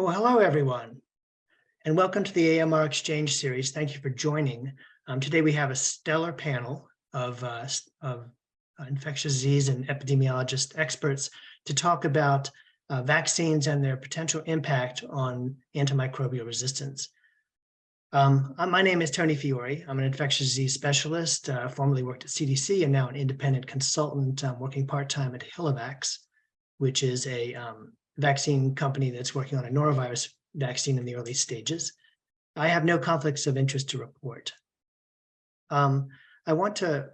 Oh, hello, everyone, and welcome to the AMR Exchange Series. Thank you for joining. Today, we have a stellar panel of infectious disease and epidemiologist experts to talk about vaccines and their potential impact on antimicrobial resistance. My name is Tony Fiore. I'm an infectious disease specialist, formerly worked at CDC, and now an independent consultant working part-time at Hillavax, which is a vaccine company that's working on a norovirus vaccine in the early stages. I have no conflicts of interest to report. I want to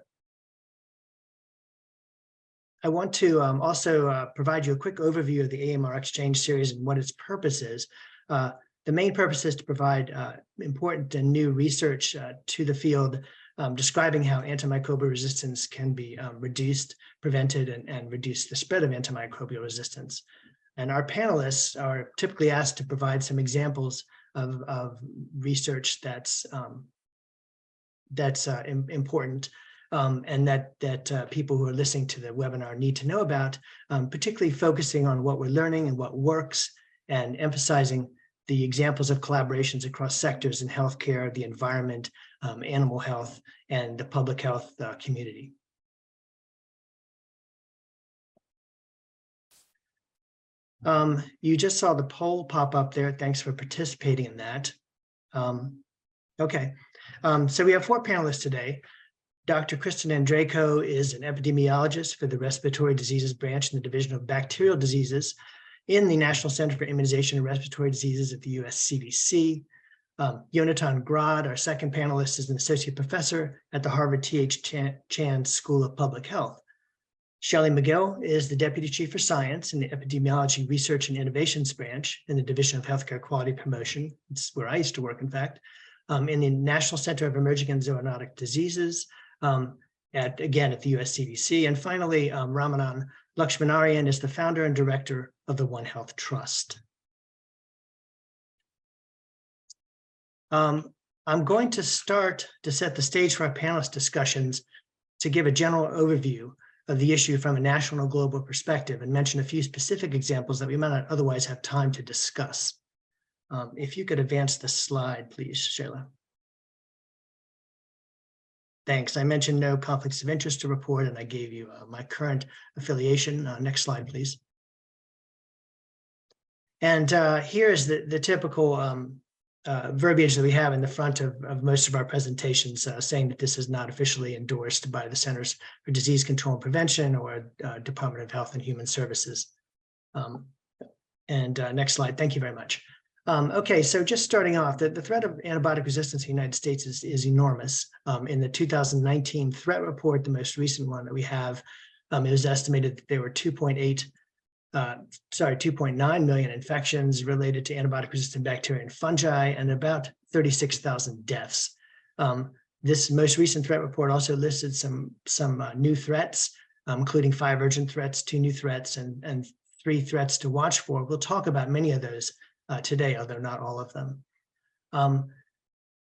also provide you a quick overview of the AMR Exchange Series and what its purpose is. The main purpose is to provide important and new research to the field, describing how antimicrobial resistance can be reduced, prevented, and reduce the spread of antimicrobial resistance. And our panelists are typically asked to provide some examples of research that's important and that people who are listening to the webinar need to know about, particularly focusing on what we're learning and what works, and emphasizing the examples of collaborations across sectors in healthcare, the environment, animal health, and the public health community. You just saw the poll pop up there. Thanks for participating in that. Okay, so we have 4 panelists today. Dr. Kristen Andraco is an epidemiologist for the Respiratory Diseases Branch in the Division of Bacterial Diseases in the National Center for Immunization and Respiratory Diseases at the US CDC. Yonatan Grad, our second panelist, is an associate professor at the Harvard T.H. Chan School of Public Health. Shelley McGill is the Deputy Chief for Science in the Epidemiology Research and Innovations Branch in the Division of Healthcare Quality Promotion. It's where I used to work, in fact, in the National Center of Emerging and Zoonotic Diseases, again at the US CDC. And finally, Ramanan Lakshmanarayan is the founder and director of the One Health Trust. I'm going to start to set the stage for our panelist discussions to give a general overview of the issue from a national and global perspective and mention a few specific examples that we might not otherwise have time to discuss. If you could advance the slide, please, Shayla. Thanks. I mentioned no conflicts of interest to report, and I gave you my current affiliation. Next slide, please. And here is the typical verbiage that we have in the front of most of our presentations, saying that this is not officially endorsed by the Centers for Disease Control and Prevention or Department of Health and Human Services. Next slide. Thank you very much. Okay, so just starting off, the threat of antibiotic resistance in the United States is enormous. In the 2019 threat report, the most recent one that we have, it was estimated that there were 2.9 million infections related to antibiotic-resistant bacteria and fungi, and about 36,000 deaths. This most recent threat report also listed some new threats, including 5 urgent threats, 2 new threats, and 3 threats to watch for. We'll talk about many of those today, although not all of them.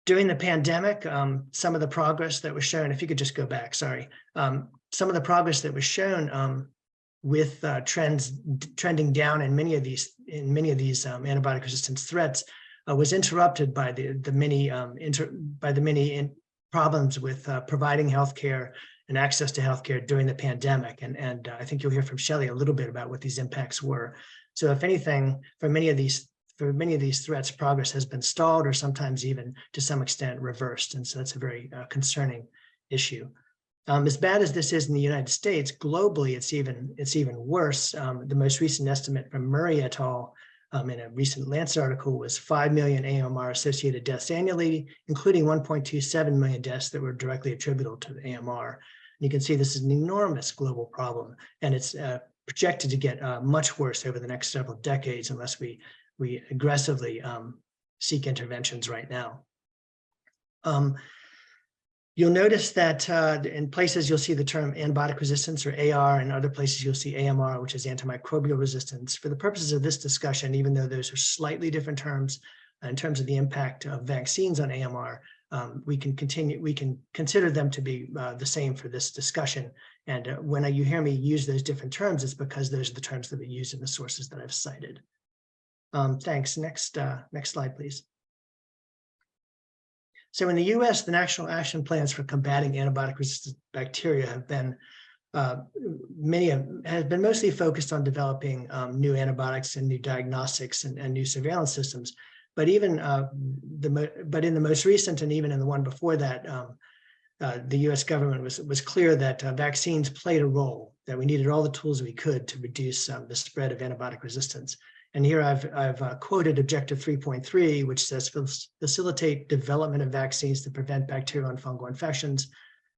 During the pandemic, some of the progress that was shown, if you could just go back, sorry. Some of the progress that was shown with trending down in many of these antibiotic resistance threats was interrupted by the many problems with providing healthcare and access to healthcare during the pandemic. And I think you'll hear from Shelley a little bit about what these impacts were. So if anything, for many of these threats, progress has been stalled or sometimes even to some extent reversed. And so that's a very concerning issue. As bad as this is in the United States, globally, it's even worse. The most recent estimate from Murray et al. In a recent Lancet article was 5 million AMR-associated deaths annually, including 1.27 million deaths that were directly attributable to the AMR. And you can see this is an enormous global problem, and it's projected to get much worse over the next several decades unless we aggressively seek interventions right now. You'll notice that in places you'll see the term antibiotic resistance or AR, and other places you'll see AMR, which is antimicrobial resistance. For the purposes of this discussion, even though those are slightly different terms in terms of the impact of vaccines on AMR, we can consider them to be the same for this discussion. And when you hear me use those different terms, it's because those are the terms that we use in the sources that I've cited. Thanks. Next slide, please. So in the US, the national action plans for combating antibiotic-resistant bacteria have been mostly focused on developing new antibiotics and new diagnostics and new surveillance systems. But even but in the most recent and even in the one before that, the US government was clear that vaccines played a role, that we needed all the tools we could to reduce the spread of antibiotic resistance. And here I've quoted Objective 3.3, which says facilitate development of vaccines to prevent bacterial and fungal infections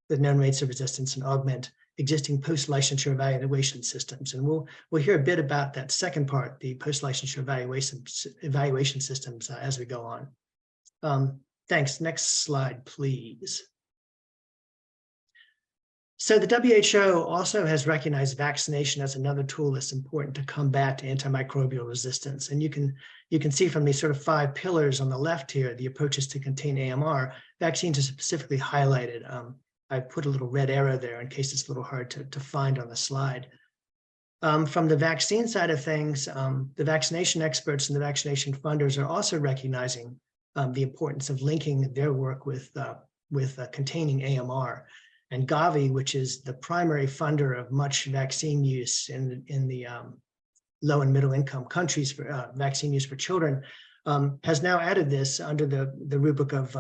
with known rates of resistance and augment existing post-licensure evaluation systems. And we'll hear a bit about that second part, the post-licensure evaluation systems, as we go on. Thanks. Next slide, please. So the WHO also has recognized vaccination as another tool that's important to combat antimicrobial resistance. And you can see from these sort of 5 pillars on the left here, the approaches to contain AMR, vaccines are specifically highlighted. I put a little red arrow there in case it's a little hard to find on the slide. From the vaccine side of things, the vaccination experts and the vaccination funders are also recognizing the importance of linking their work with containing AMR. And Gavi, which is the primary funder of much vaccine use in the low and middle income countries for vaccine use for children, has now added this under the rubric of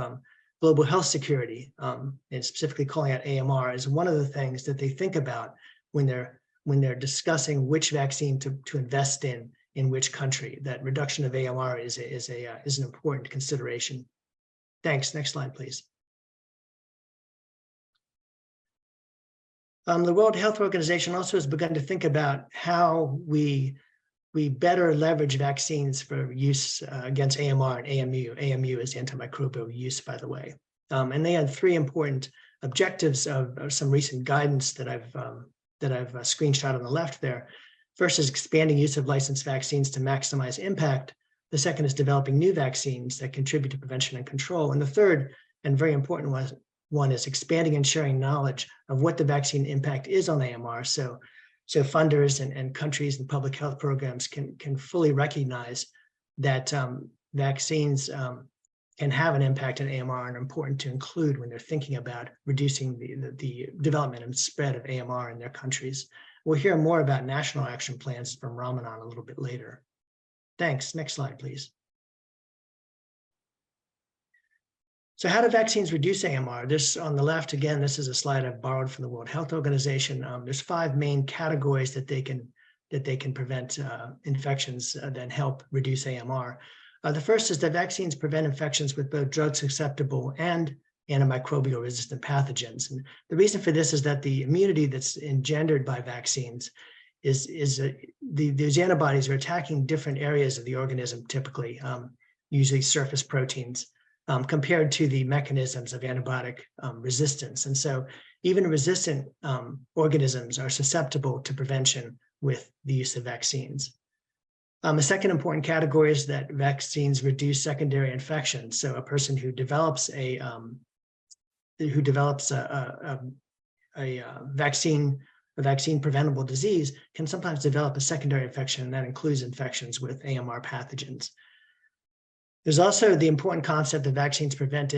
global health security, and specifically calling out AMR as one of the things that they think about when they're discussing which vaccine to invest in which country. That reduction of AMR is an important consideration. Thanks. Next slide, please. The World Health Organization also has begun to think about how we better leverage vaccines for use against AMR and AMU. AMU is antimicrobial use, by the way. And they had 3 important objectives of some recent guidance that I've screenshot on the left there. First is expanding use of licensed vaccines to maximize impact. The second is developing new vaccines that contribute to prevention and control. And the third, and very important one is expanding and sharing knowledge of what the vaccine impact is on AMR. So funders and countries and public health programs can fully recognize that vaccines can have an impact on AMR and are important to include when they're thinking about reducing the development and spread of AMR in their countries. We'll hear more about national action plans from Ramanan a little bit later. Thanks. Next slide, please. So how do vaccines reduce AMR? This on the left, again, this is a slide I've borrowed from the World Health Organization. There's 5 main categories that they can prevent infections that help reduce AMR. The first is that vaccines prevent infections with both drug-susceptible and antimicrobial-resistant pathogens. And the reason for this is that the immunity that's engendered by vaccines these antibodies are attacking different areas of the organism, typically, usually surface proteins, compared to the mechanisms of antibiotic resistance. And so even resistant organisms are susceptible to prevention with the use of vaccines. A second important category is that vaccines reduce secondary infections. So a person who develops a vaccine preventable disease can sometimes develop a secondary infection, and that includes infections with AMR pathogens. There's also the important concept that vaccines prevent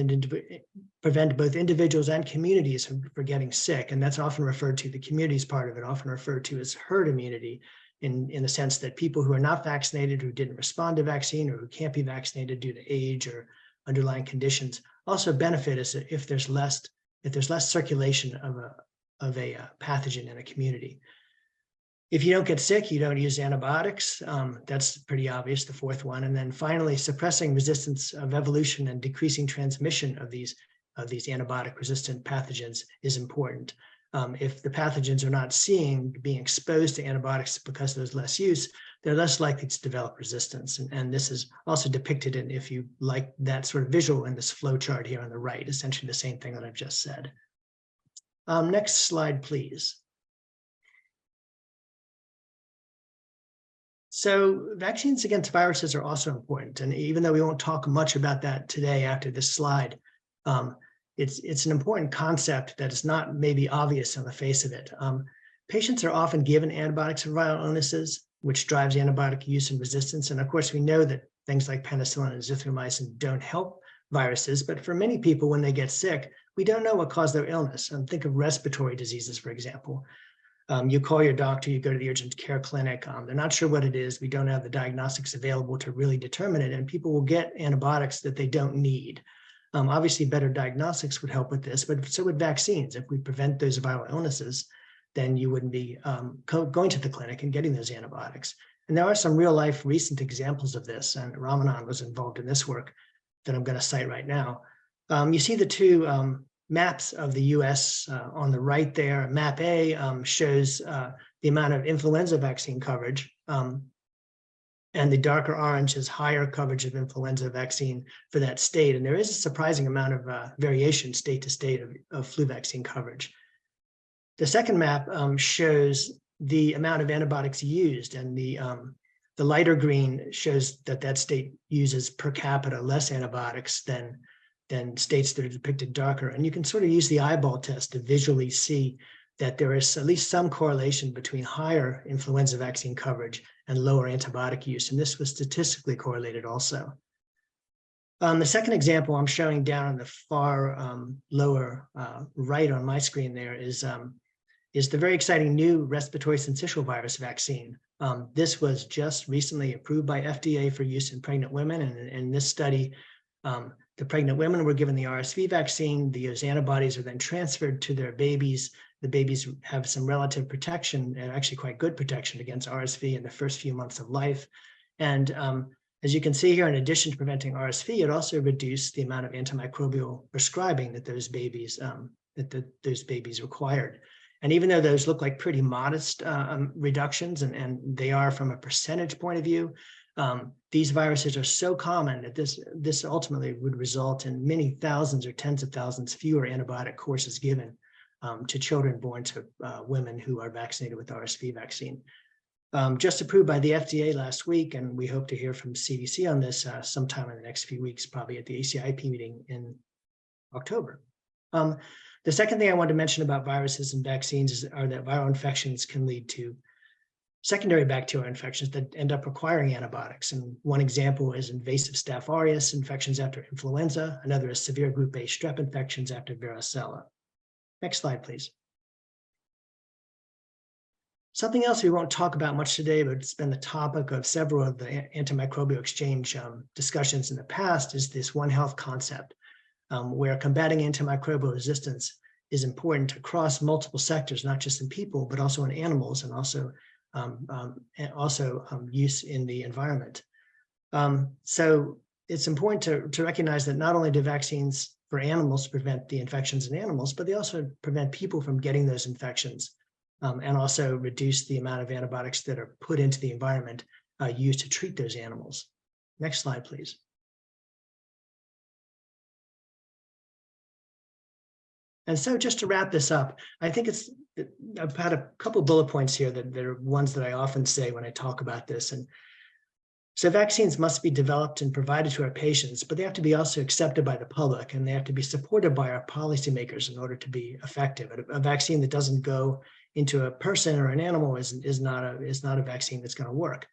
both individuals and communities from getting sick, and that's often referred to, the communities part of it, often referred to as herd immunity, in the sense that people who are not vaccinated, who didn't respond to vaccine, or who can't be vaccinated due to age or underlying conditions, also benefit as if there's less circulation of a pathogen in a community. If you don't get sick, you don't use antibiotics. That's pretty obvious, the fourth one. And then finally, suppressing resistance of evolution and decreasing transmission of these antibiotic-resistant pathogens is important. If the pathogens are not being exposed to antibiotics because there's less use, they're less likely to develop resistance. And this is also depicted in, if you like that sort of visual, in this flow chart here on the right, essentially the same thing that I've just said. Next slide, please. So vaccines against viruses are also important. And even though we won't talk much about that today after this slide, it's an important concept that is not maybe obvious on the face of it. Patients are often given antibiotics for viral illnesses which drives antibiotic use and resistance. And of course, we know that things like penicillin and azithromycin don't help viruses, but for many people, when they get sick, we don't know what caused their illness. Think of respiratory diseases, for example. You call your doctor, you go to the urgent care clinic, they're not sure what it is, we don't have the diagnostics available to really determine it, and people will get antibiotics that they don't need. Obviously, better diagnostics would help with this, but so would vaccines. If we prevent those viral illnesses, then you wouldn't be going to the clinic and getting those antibiotics. And there are some real-life recent examples of this, and Ramanan was involved in this work that I'm going to cite right now. You see the two maps of the US on the right there. Map A shows the amount of influenza vaccine coverage, and the darker orange is higher coverage of influenza vaccine for that state. And there is a surprising amount of variation state to state of flu vaccine coverage. The second map shows the amount of antibiotics used, and the lighter green shows that that state uses per capita less antibiotics than states that are depicted darker. And you can sort of use the eyeball test to visually see that there is at least some correlation between higher influenza vaccine coverage and lower antibiotic use. And this was statistically correlated also. The second example I'm showing down on the far lower right on my screen there is the very exciting new respiratory syncytial virus vaccine. This was just recently approved by FDA for use in pregnant women. And in this study, the pregnant women were given the RSV vaccine. Those antibodies are then transferred to their babies. The babies have some relative protection, and actually quite good protection against RSV in the first few months of life. And as you can see here, in addition to preventing RSV, it also reduced the amount of antimicrobial prescribing that those babies required. And even though those look like pretty modest reductions, and they are from a percentage point of view, these viruses are so common that this ultimately would result in many thousands or tens of thousands fewer antibiotic courses given to children born to women who are vaccinated with RSV vaccine. Just approved by the FDA last week, and we hope to hear from CDC on this sometime in the next few weeks, probably at the ACIP meeting in October. The second thing I want to mention about viruses and vaccines are that viral infections can lead to secondary bacterial infections that end up requiring antibiotics. And one example is invasive Staph aureus infections after influenza. Another is severe group A strep infections after varicella. Next slide, please. Something else we won't talk about much today, but it's been the topic of several of the antimicrobial exchange discussions in the past, is this One Health concept, where combating antimicrobial resistance is important across multiple sectors, not just in people, but also in animals, and also use in the environment. So it's important to recognize that not only do vaccines for animals prevent the infections in animals, but they also prevent people from getting those infections, and also reduce the amount of antibiotics that are put into the environment used to treat those animals. Next slide, please. And so just to wrap this up, I think I've had a couple bullet points here that are ones that I often say when I talk about this. And so vaccines must be developed and provided to our patients, but they have to be also accepted by the public, and they have to be supported by our policymakers in order to be effective. A vaccine that doesn't go into a person or an animal is not a vaccine that's going to work.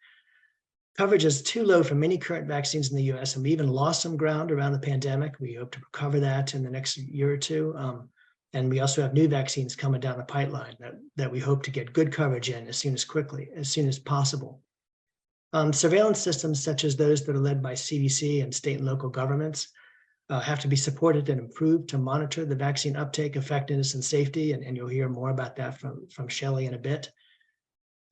Coverage is too low for many current vaccines in the US, and we even lost some ground around the pandemic. We hope to recover that in the next year or two. And we also have new vaccines coming down the pipeline that we hope to get good coverage in as soon as possible. Surveillance systems such as those that are led by CDC and state and local governments have to be supported and improved to monitor the vaccine uptake, effectiveness, and safety. And you'll hear more about that from Shelley in a bit.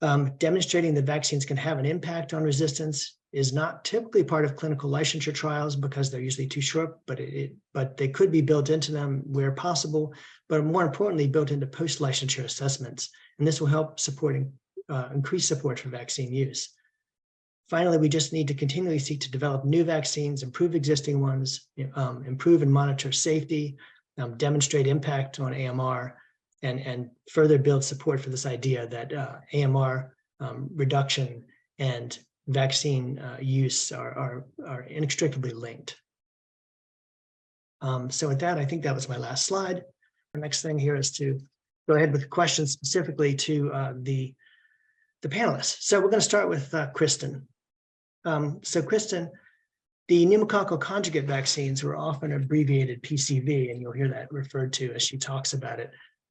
Demonstrating that vaccines can have an impact on resistance is not typically part of clinical licensure trials because they're usually too short, but they could be built into them where possible, but more importantly, built into post-licensure assessments. And this will help increase support for vaccine use. Finally, we just need to continually seek to develop new vaccines, improve existing ones, improve and monitor safety, demonstrate impact on AMR, and further build support for this idea that AMR reduction and vaccine use are inextricably linked. So with that, I think that was my last slide. The next thing here is to go ahead with questions specifically to the the panelists. So we're going to start with Kristen. So Kristen, the pneumococcal conjugate vaccines were often abbreviated PCV, and you'll hear that referred to as she talks about it,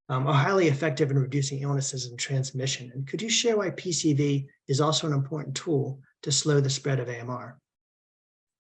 are highly effective in reducing illnesses and transmission. And could you share why PCV is also an important tool to slow the spread of AMR?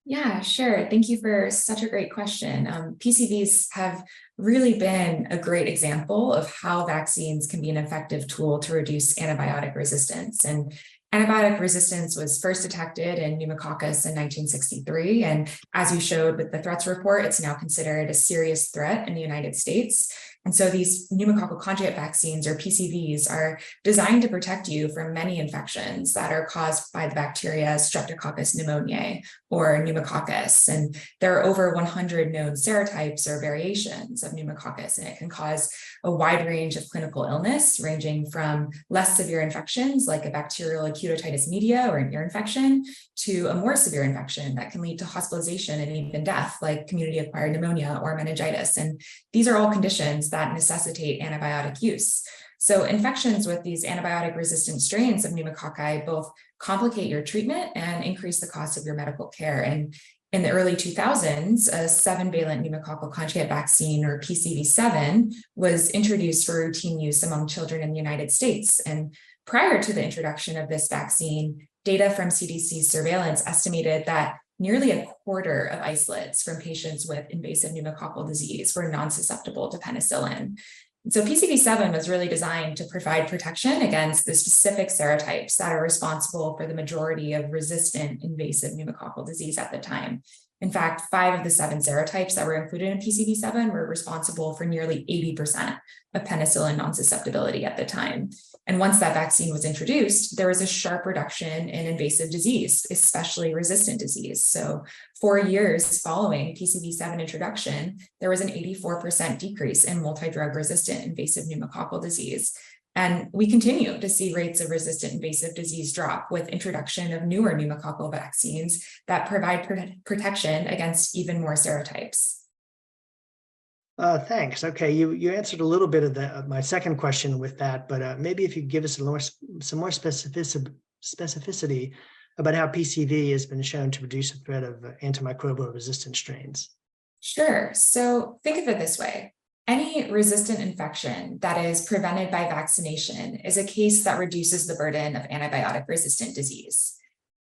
Yeah, sure. Thank you for such a great question. PCVs have really been a great example of how vaccines can be an effective tool to reduce antibiotic resistance. And antibiotic resistance was first detected in pneumococcus in 1963. And as you showed with the threats report, it's now considered a serious threat in the United States. And so these pneumococcal conjugate vaccines, or PCVs, are designed to protect you from many infections that are caused by the bacteria Streptococcus pneumoniae or pneumococcus. And there are over 100 known serotypes or variations of pneumococcus, and it can cause a wide range of clinical illness, ranging from less severe infections like a bacterial acute otitis media or an ear infection, to a more severe infection that can lead to hospitalization and even death, like community-acquired pneumonia or meningitis. And these are all conditions that necessitate antibiotic use. So infections with these antibiotic-resistant strains of pneumococci both complicate your treatment and increase the cost of your medical care. And in the early 2000s, a 7-valent pneumococcal conjugate vaccine, or PCV7, was introduced for routine use among children in the United States. And prior to the introduction of this vaccine, data from CDC surveillance estimated that nearly a quarter of isolates from patients with invasive pneumococcal disease were non-susceptible to penicillin. And so PCV7 was really designed to provide protection against the specific serotypes that are responsible for the majority of resistant invasive pneumococcal disease at the time. In fact, 5 of the 7 serotypes that were included in PCV7 were responsible for nearly 80% of penicillin non-susceptibility at the time. And once that vaccine was introduced, there was a sharp reduction in invasive disease, especially resistant disease. So 4 years following PCV7 introduction, there was an 84% decrease in multi-drug resistant invasive pneumococcal disease. And we continue to see rates of resistant invasive disease drop with introduction of newer pneumococcal vaccines that provide protection against even more serotypes. Thanks. Okay, you answered a little bit of my second question with that, but maybe if you could give us some more specificity about how PCV has been shown to reduce the threat of antimicrobial-resistant strains. Sure. So think of it this way. Any resistant infection that is prevented by vaccination is a case that reduces the burden of antibiotic-resistant disease.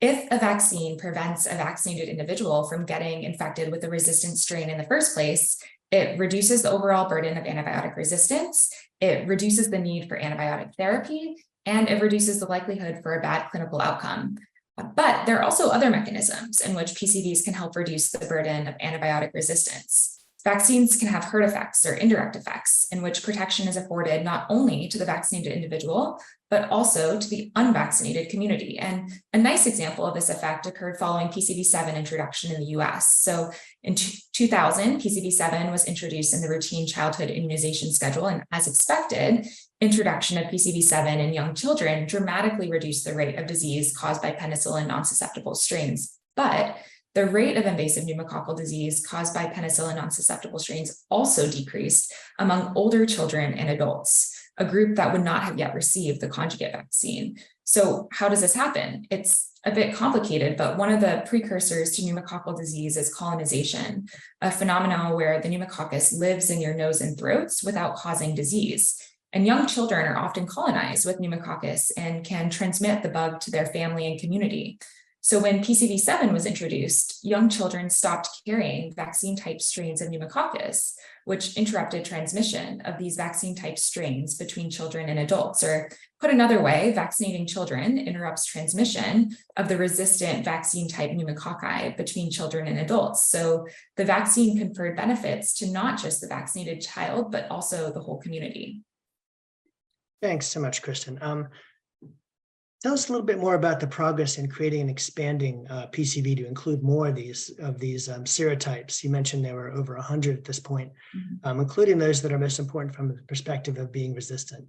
If a vaccine prevents a vaccinated individual from getting infected with a resistant strain in the first place, it reduces the overall burden of antibiotic resistance, it reduces the need for antibiotic therapy, and it reduces the likelihood for a bad clinical outcome. But there are also other mechanisms in which PCVs can help reduce the burden of antibiotic resistance. Vaccines can have herd effects or indirect effects in which protection is afforded not only to the vaccinated individual, but also to the unvaccinated community. And a nice example of this effect occurred following PCV7 introduction in the US. So in 2000, PCV7 was introduced in the routine childhood immunization schedule. And as expected, introduction of PCV7 in young children dramatically reduced the rate of disease caused by penicillin non-susceptible strains. But the rate of invasive pneumococcal disease caused by penicillin non-susceptible strains also decreased among older children and adults, a group that would not have yet received the conjugate vaccine. So how does this happen? It's a bit complicated, but one of the precursors to pneumococcal disease is colonization, a phenomenon where the pneumococcus lives in your nose and throats without causing disease. And young children are often colonized with pneumococcus and can transmit the bug to their family and community. So when PCV7 was introduced, young children stopped carrying vaccine-type strains of pneumococcus, which interrupted transmission of these vaccine-type strains between children and adults. Or put another way, vaccinating children interrupts transmission of the resistant vaccine-type pneumococci between children and adults. So the vaccine conferred benefits to not just the vaccinated child, but also the whole community. Thanks so much, Kristen. Tell us a little bit more about the progress in creating and expanding PCV to include more of these serotypes. You mentioned there were over 100 at this point, including those that are most important from the perspective of being resistant.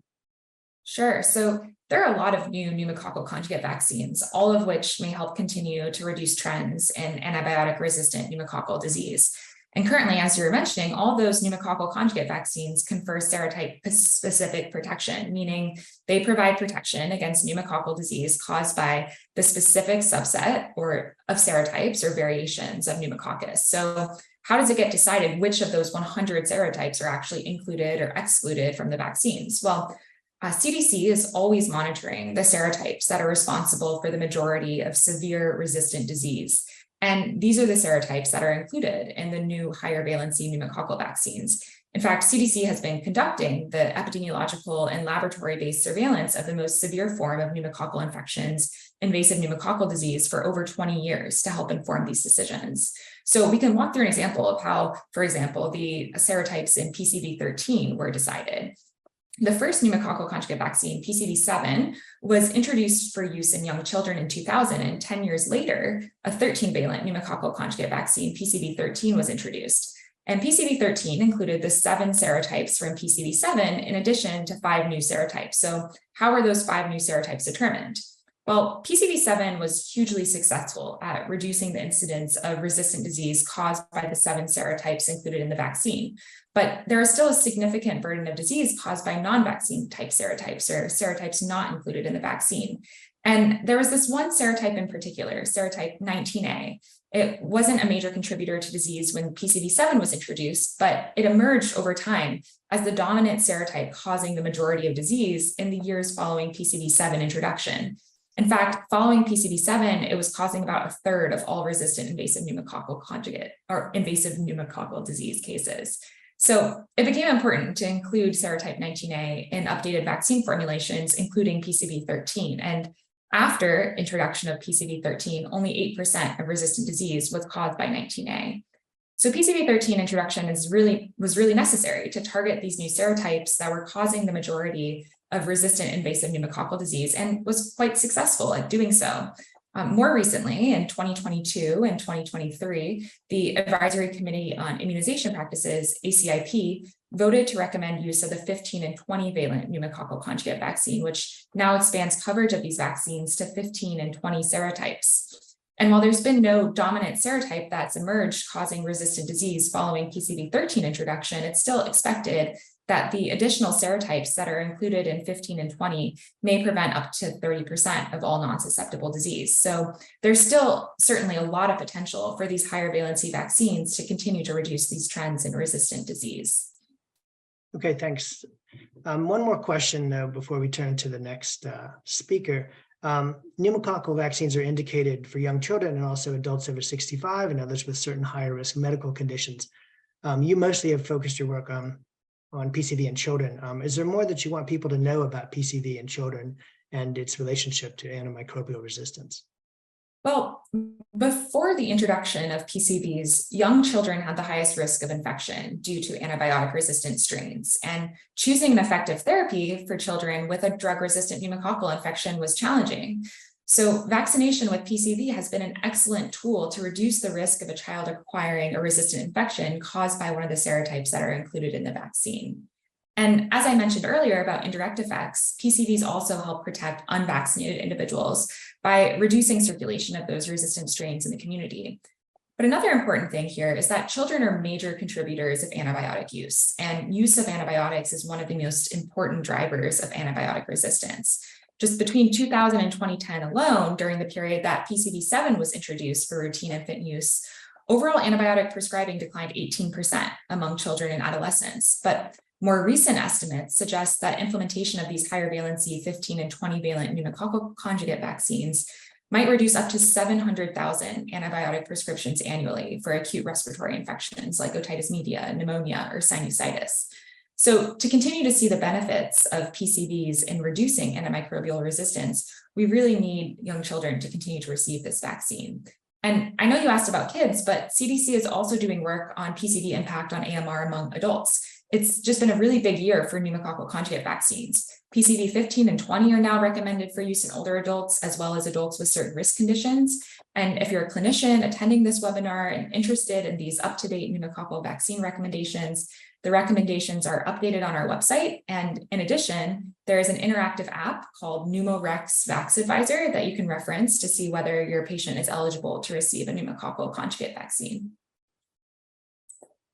Sure. So there are a lot of new pneumococcal conjugate vaccines, all of which may help continue to reduce trends in antibiotic-resistant pneumococcal disease. And currently, as you were mentioning, all those pneumococcal conjugate vaccines confer serotype-specific protection, meaning they provide protection against pneumococcal disease caused by the specific subset of serotypes or variations of pneumococcus. So how does it get decided which of those 100 serotypes are actually included or excluded from the vaccines? Well, CDC is always monitoring the serotypes that are responsible for the majority of severe resistant disease. And these are the serotypes that are included in the new higher valency pneumococcal vaccines. In fact, CDC has been conducting the epidemiological and laboratory-based surveillance of the most severe form of pneumococcal infections, invasive pneumococcal disease, for over 20 years to help inform these decisions. So we can walk through an example of how, for example, the serotypes in PCV13 were decided. The first pneumococcal conjugate vaccine, PCV7, was introduced for use in young children in 2000, and 10 years later, a 13-valent pneumococcal conjugate vaccine, PCV13, was introduced. And PCV13 included the 7 serotypes from PCV7 in addition to 5 new serotypes. So how were those 5 new serotypes determined? Well, PCV7 was hugely successful at reducing the incidence of resistant disease caused by the 7 serotypes included in the vaccine. But there is still a significant burden of disease caused by non-vaccine type serotypes or serotypes not included in the vaccine. And there was this one serotype in particular, serotype 19A. It wasn't a major contributor to disease when PCV7 was introduced, but it emerged over time as the dominant serotype causing the majority of disease in the years following PCV7 introduction. In fact, following PCV7, it was causing about a third of all resistant invasive pneumococcal disease cases. So it became important to include serotype 19A in updated vaccine formulations, including PCV13. And after introduction of PCV13, only 8% of resistant disease was caused by 19A. So PCV13 introduction was really necessary to target these new serotypes that were causing the majority of resistant invasive pneumococcal disease, and was quite successful at doing so. More recently, in 2022 and 2023, the Advisory Committee on Immunization Practices, ACIP, voted to recommend use of the 15 and 20-valent pneumococcal conjugate vaccine, which now expands coverage of these vaccines to 15 and 20 serotypes. And while there's been no dominant serotype that's emerged causing resistant disease following PCV13 introduction, it's still expected that the additional serotypes that are included in 15 and 20 may prevent up to 30% of all non-susceptible disease. So there's still certainly a lot of potential for these higher valency vaccines to continue to reduce these trends in resistant disease. Okay, thanks. One more question though, before we turn to the next speaker. Pneumococcal vaccines are indicated for young children and also adults over 65 and others with certain higher risk medical conditions. You mostly have focused your work on PCV in children. Is there more that you want people to know about PCV in children and its relationship to antimicrobial resistance? Well, before the introduction of PCVs, young children had the highest risk of infection due to antibiotic-resistant strains, and choosing an effective therapy for children with a drug-resistant pneumococcal infection was challenging. So vaccination with PCV has been an excellent tool to reduce the risk of a child acquiring a resistant infection caused by one of the serotypes that are included in the vaccine. And as I mentioned earlier about indirect effects, PCVs also help protect unvaccinated individuals by reducing circulation of those resistant strains in the community. But another important thing here is that children are major contributors of antibiotic use, and use of antibiotics is one of the most important drivers of antibiotic resistance. Just between 2000 and 2010 alone, during the period that PCV7 was introduced for routine infant use, overall antibiotic prescribing declined 18% among children and adolescents. But more recent estimates suggest that implementation of these higher valency 15 and 20-valent pneumococcal conjugate vaccines might reduce up to 700,000 antibiotic prescriptions annually for acute respiratory infections like otitis media, pneumonia, or sinusitis. So to continue to see the benefits of PCVs in reducing antimicrobial resistance, we really need young children to continue to receive this vaccine. And I know you asked about kids, but CDC is also doing work on PCV impact on AMR among adults. It's just been a really big year for pneumococcal conjugate vaccines. PCV 15 and 20 are now recommended for use in older adults, as well as adults with certain risk conditions. And if you're a clinician attending this webinar and interested in these up-to-date pneumococcal vaccine recommendations, the recommendations are updated on our website. And in addition, there is an interactive app called PneumoRx Vax Advisor that you can reference to see whether your patient is eligible to receive a pneumococcal conjugate vaccine.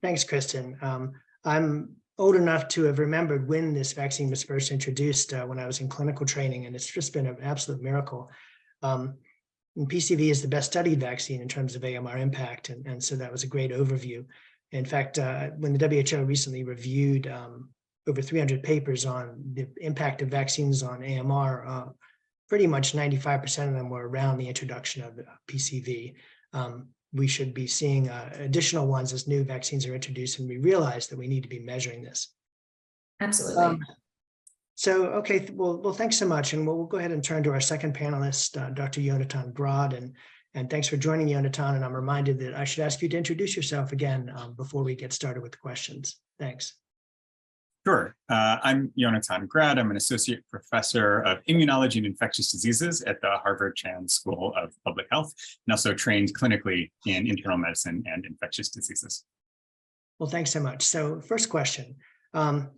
Thanks, Kristen. I'm old enough to have remembered when this vaccine was first introduced when I was in clinical training, and it's just been an absolute miracle. And PCV is the best studied vaccine in terms of AMR impact, and so that was a great overview. In fact, when the WHO recently reviewed over 300 papers on the impact of vaccines on AMR, pretty much 95% of them were around the introduction of PCV. We should be seeing additional ones as new vaccines are introduced, and we realize that we need to be measuring this. Absolutely. Okay, well, thanks so much. And we'll go ahead and turn to our second panelist, Dr. Yonatan Grad. And thanks for joining, Yonatan. And I'm reminded that I should ask you to introduce yourself again before we get started with the questions. Thanks. Sure. I'm Yonatan Grad. I'm an associate professor of immunology and infectious diseases at the Harvard Chan School of Public Health, and also trained clinically in internal medicine and infectious diseases. Well, thanks so much. So first question,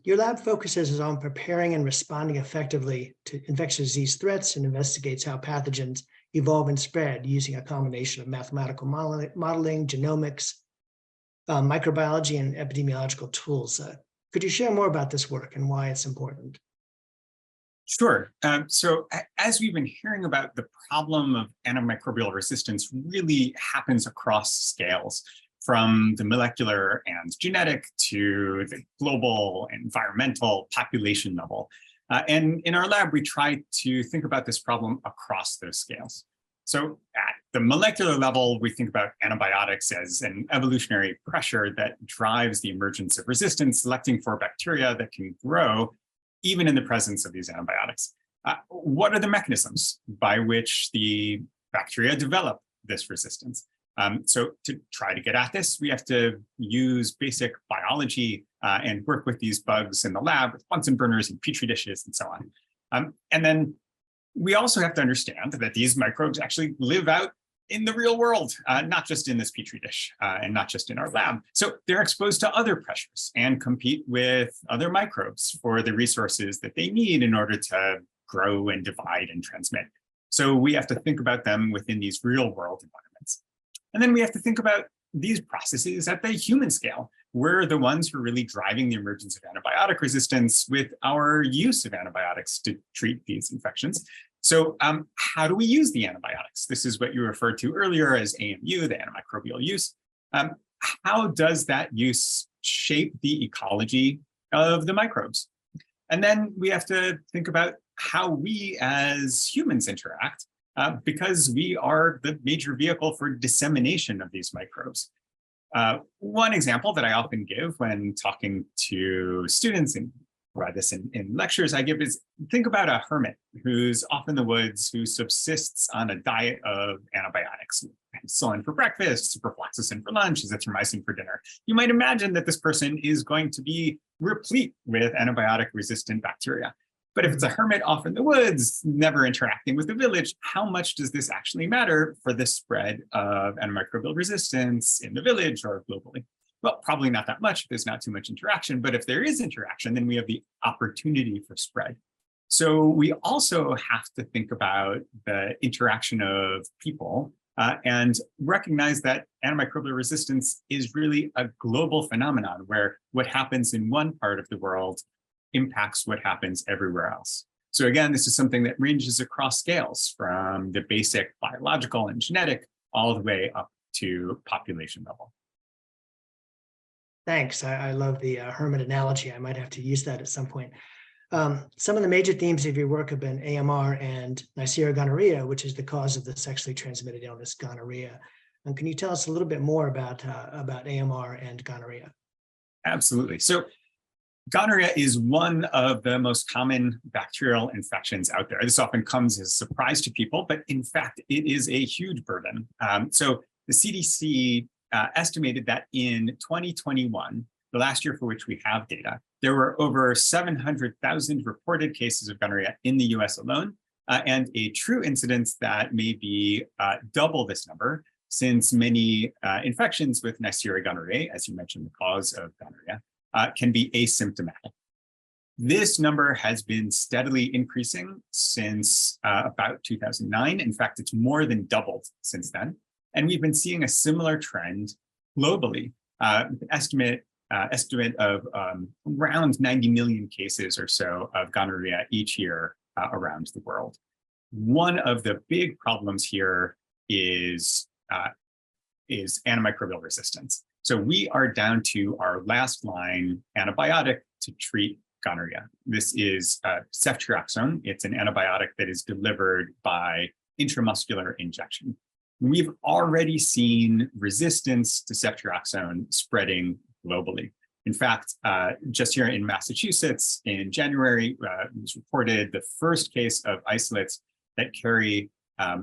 your lab focuses on preparing and responding effectively to infectious disease threats and investigates how pathogens evolve and spread using a combination of mathematical modeling, genomics, microbiology, and epidemiological tools. Could you share more about this work and why it's important? Sure. So as we've been hearing about, the problem of antimicrobial resistance really happens across scales, from the molecular and genetic to the global, environmental, population level. And in our lab, we try to think about this problem across those scales. So at the molecular level, we think about antibiotics as an evolutionary pressure that drives the emergence of resistance, selecting for bacteria that can grow even in the presence of these antibiotics. What are the mechanisms by which the bacteria develop this resistance? So to try to get at this, we have to use basic biology and work with these bugs in the lab with Bunsen burners and petri dishes and so on. And then we also have to understand that these microbes actually live out in the real world, not just in this petri dish and not just in our lab. So they're exposed to other pressures and compete with other microbes for the resources that they need in order to grow and divide and transmit. So we have to think about them within these real world environments. And then we have to think about these processes at the human scale. We're the ones who are really driving the emergence of antibiotic resistance with our use of antibiotics to treat these infections. So how do we use the antibiotics? This is what you referred to earlier as AMU, the antimicrobial use. How does that use shape the ecology of the microbes? And then we have to think about how we as humans interact, because we are the major vehicle for dissemination of these microbes. One example that I often give when talking to students and provide this in lectures I give is, think about a hermit who's off in the woods, who subsists on a diet of antibiotics. Penicillin for breakfast, ciprofloxacin for lunch, azithromycin for dinner. You might imagine that this person is going to be replete with antibiotic-resistant bacteria. But if it's a hermit off in the woods, never interacting with the village, how much does this actually matter for the spread of antimicrobial resistance in the village or globally? Well, probably not that much if there's not too much interaction, but if there is interaction, then we have the opportunity for spread. So we also have to think about the interaction of people and recognize that antimicrobial resistance is really a global phenomenon where what happens in one part of the world impacts what happens everywhere else. So again, this is something that ranges across scales, from the basic biological and genetic all the way up to population level. Thanks. I love the hermit analogy. I might have to use that at some point. Some of the major themes of your work have been AMR and Neisseria gonorrhea, which is the cause of the sexually transmitted illness gonorrhea. And can you tell us a little bit more about AMR and gonorrhea? Absolutely. So gonorrhea is one of the most common bacterial infections out there. This often comes as a surprise to people, but in fact, it is a huge burden. So the CDC estimated that in 2021, the last year for which we have data, there were over 700,000 reported cases of gonorrhea in the US alone, and a true incidence that may be double this number, since many infections with Neisseria gonorrhoeae, as you mentioned, the cause of gonorrhea, can be asymptomatic. This number has been steadily increasing since about 2009. In fact, it's more than doubled since then. And we've been seeing a similar trend globally. estimate of around 90 million cases or so of gonorrhea each year around the world. One of the big problems here is antimicrobial resistance. So we are down to our last line antibiotic to treat gonorrhea. This is ceftriaxone. It's an antibiotic that is delivered by intramuscular injection. We've already seen resistance to ceftriaxone spreading globally. In fact, just here in Massachusetts in January, it was reported the first case of isolates that carry a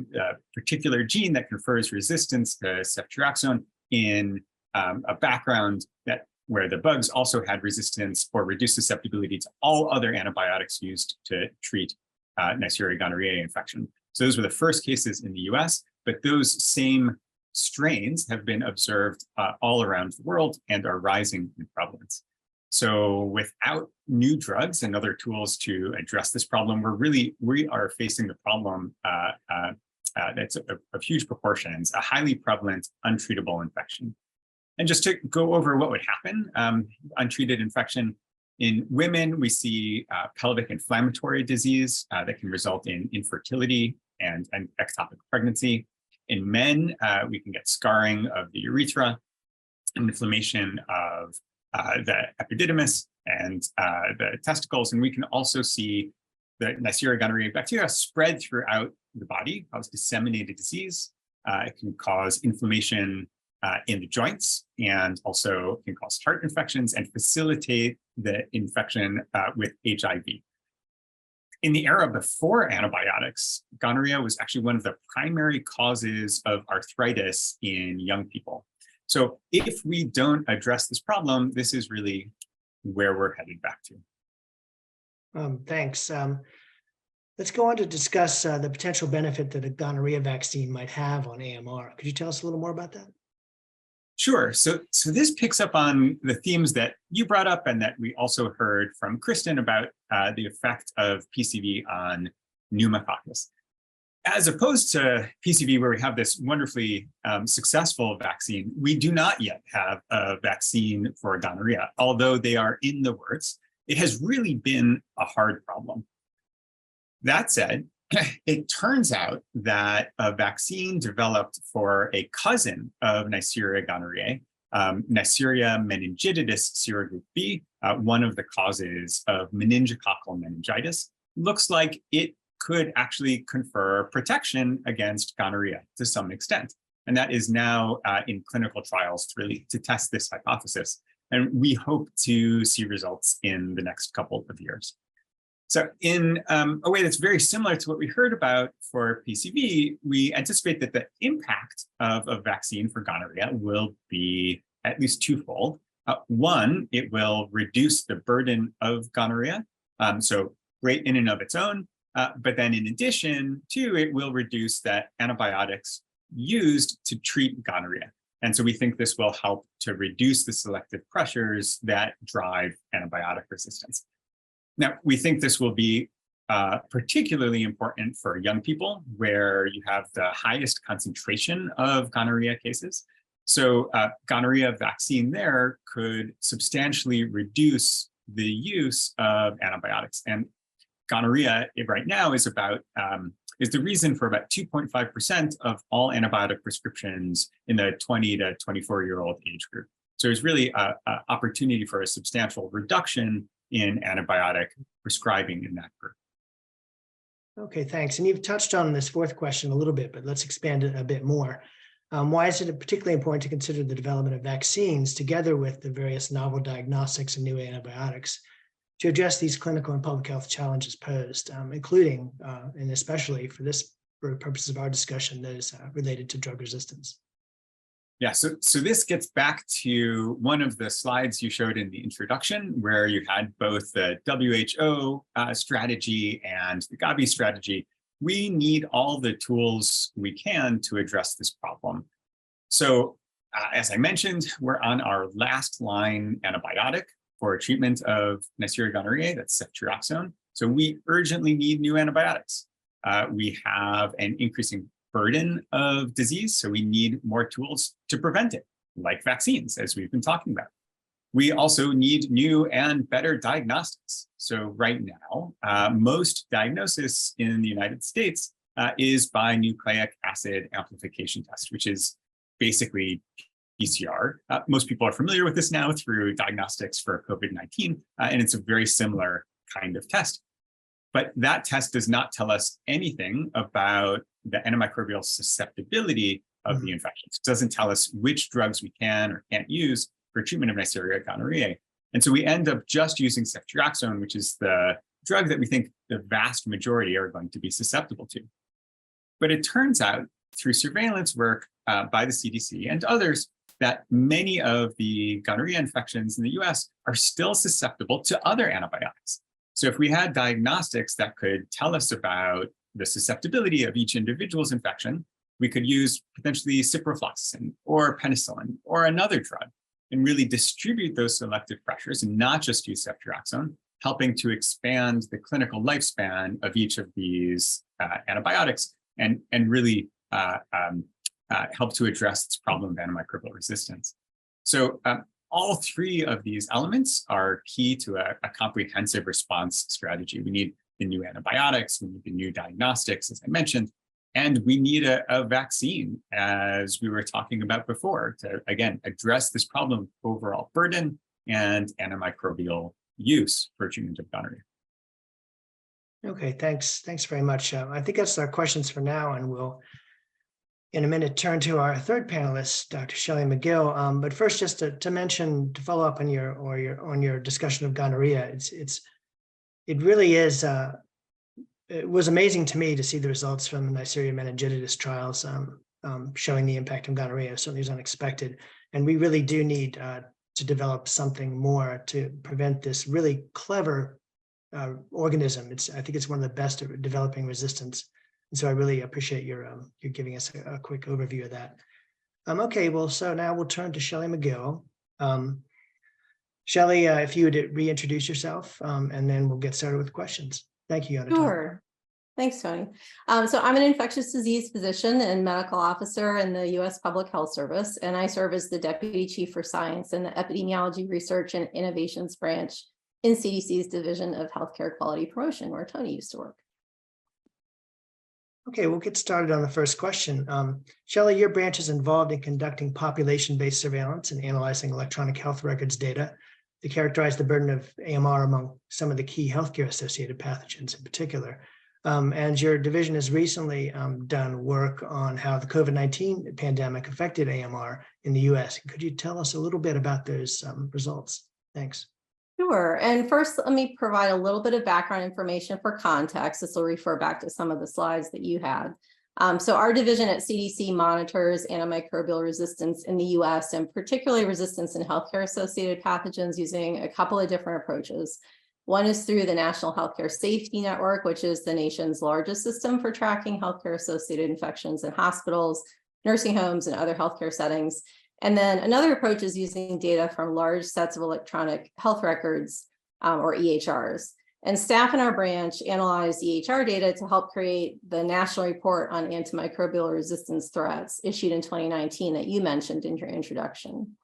particular gene that confers resistance to ceftriaxone in a background where the bugs also had resistance or reduced susceptibility to all other antibiotics used to treat Neisseria gonorrhoeae infection. So those were the first cases in the US, but those same strains have been observed all around the world and are rising in prevalence. So without new drugs and other tools to address this problem, we are facing the problem that's of huge proportions, a highly prevalent, untreatable infection. And just to go over what would happen, untreated infection in women, we see pelvic inflammatory disease that can result in infertility and ectopic pregnancy. In men, we can get scarring of the urethra, inflammation of the epididymis and the testicles. And we can also see the Neisseria gonorrhoeae bacteria spread throughout the body, cause disseminated disease. It can cause inflammation in the joints and also can cause heart infections and facilitate the infection with HIV. In the era before antibiotics, gonorrhea was actually one of the primary causes of arthritis in young people. So if we don't address this problem, this is really where we're headed back to. Thanks. Let's go on to discuss the potential benefit that a gonorrhea vaccine might have on AMR. Could you tell us a little more about that? Sure. So this picks up on the themes that you brought up and that we also heard from Kristen about the effect of PCV on pneumococcus. As opposed to PCV, where we have this wonderfully successful vaccine, we do not yet have a vaccine for gonorrhea, although they are in the works. It has really been a hard problem. That said, it turns out that a vaccine developed for a cousin of Neisseria gonorrhoeae, Neisseria meningitidis serogroup B, one of the causes of meningococcal meningitis, looks like it could actually confer protection against gonorrhea to some extent. And that is now in clinical trials to test this hypothesis. And we hope to see results in the next couple of years. So in a way that's very similar to what we heard about for PCV, we anticipate that the impact of a vaccine for gonorrhea will be at least twofold. One, it will reduce the burden of gonorrhea, so great in and of its own, but then in addition, too, it will reduce the antibiotics used to treat gonorrhea. And so we think this will help to reduce the selective pressures that drive antibiotic resistance. Now, we think this will be particularly important for young people where you have the highest concentration of gonorrhea cases. So gonorrhea vaccine there could substantially reduce the use of antibiotics. And gonorrhea right now is the reason for about 2.5% of all antibiotic prescriptions in the 20 to 24-year-old age group. So there's really an opportunity for a substantial reduction in antibiotic prescribing in that group. Okay, thanks. And you've touched on this fourth question a little bit, but let's expand it a bit more. Why is it particularly important to consider the development of vaccines together with the various novel diagnostics and new antibiotics to address these clinical and public health challenges posed, including and especially for purposes of our discussion that is related to drug resistance? Yeah, so this gets back to one of the slides you showed in the introduction, where you had both the WHO strategy and the Gavi strategy. We need all the tools we can to address this problem. So as I mentioned, we're on our last line antibiotic for treatment of Neisseria gonorrhoeae, that's ceftriaxone. So we urgently need new antibiotics. We have an increasing burden of disease, so we need more tools to prevent it. like vaccines, as we've been talking about. We also need new and better diagnostics. So right now, most diagnosis in the United States is by nucleic acid amplification test, which is basically PCR. Most people are familiar with this now through diagnostics for COVID-19, and it's a very similar kind of test. But that test does not tell us anything about the antimicrobial susceptibility of the infections. It doesn't tell us which drugs we can or can't use for treatment of Neisseria gonorrhoeae. And so we end up just using ceftriaxone, which is the drug that we think the vast majority are going to be susceptible to. But it turns out through surveillance work by the CDC and others that many of the gonorrhea infections in the US are still susceptible to other antibiotics. So if we had diagnostics that could tell us about the susceptibility of each individual's infection, we could use potentially ciprofloxacin or penicillin or another drug and really distribute those selective pressures and not just use ceftriaxone, helping to expand the clinical lifespan of each of these antibiotics and really help to address this problem of antimicrobial resistance. So all three of these elements are key to a comprehensive response strategy. We need the new antibiotics, we need the new diagnostics, as I mentioned, and we need a vaccine, as we were talking about before, to, again, address this problem of overall burden and antimicrobial use for treatment of gonorrhea. Okay, thanks. Thanks very much. I think that's our questions for now, and we'll, in a minute, turn to our third panelist, Dr. Shelley McGill. But first, just to mention, to follow up on your discussion of gonorrhea, it really is. It was amazing to me to see the results from the Neisseria meningitidis trials showing the impact of gonorrhea. It certainly was unexpected, and we really do need to develop something more to prevent this really clever organism. I think it's one of the best at developing resistance. And so I really appreciate your giving us a quick overview of that. Okay, well, so now we'll turn to Shelley McGill. Shelley, if you would reintroduce yourself, and then we'll get started with questions. Thank you, Anatol. Sure. Thanks, Tony. So I'm an infectious disease physician and medical officer in the U.S. Public Health Service, and I serve as the Deputy Chief for Science in the Epidemiology Research and Innovations Branch in CDC's Division of Healthcare Quality Promotion, where Tony used to work. Okay, we'll get started on the first question. Shelley, your branch is involved in conducting population-based surveillance and analyzing electronic health records data to characterize the burden of AMR among some of the key healthcare-associated pathogens in particular. And your division has recently done work on how the COVID-19 pandemic affected AMR in the US. Could you tell us a little bit about those results? Thanks. Sure. And first, let me provide a little bit of background information for context. This will refer back to some of the slides that you had. So our division at CDC monitors antimicrobial resistance in the US, and particularly resistance in healthcare-associated pathogens, using a couple of different approaches. One is through the National Healthcare Safety Network, which is the nation's largest system for tracking healthcare-associated infections in hospitals, nursing homes, and other healthcare settings. And then another approach is using data from large sets of electronic health records, or EHRs. And staff in our branch analyzed EHR data to help create the National Report on Antimicrobial Resistance Threats issued in 2019 that you mentioned in your introduction.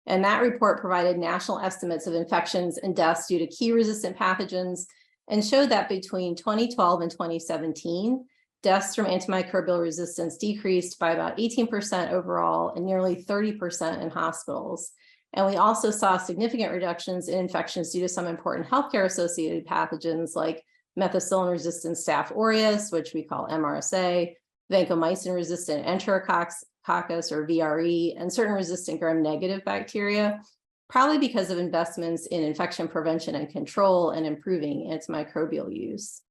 And that report provided national estimates of infections and deaths due to key resistant pathogens and showed that between 2012 and 2017, deaths from antimicrobial resistance decreased by about 18% overall and nearly 30% in hospitals. And we also saw significant reductions in infections due to some important healthcare-associated pathogens like methicillin-resistant Staph aureus, which we call MRSA, vancomycin-resistant Enterococcus or VRE, and certain resistant gram-negative bacteria, probably because of investments in infection prevention and control and improving antimicrobial use.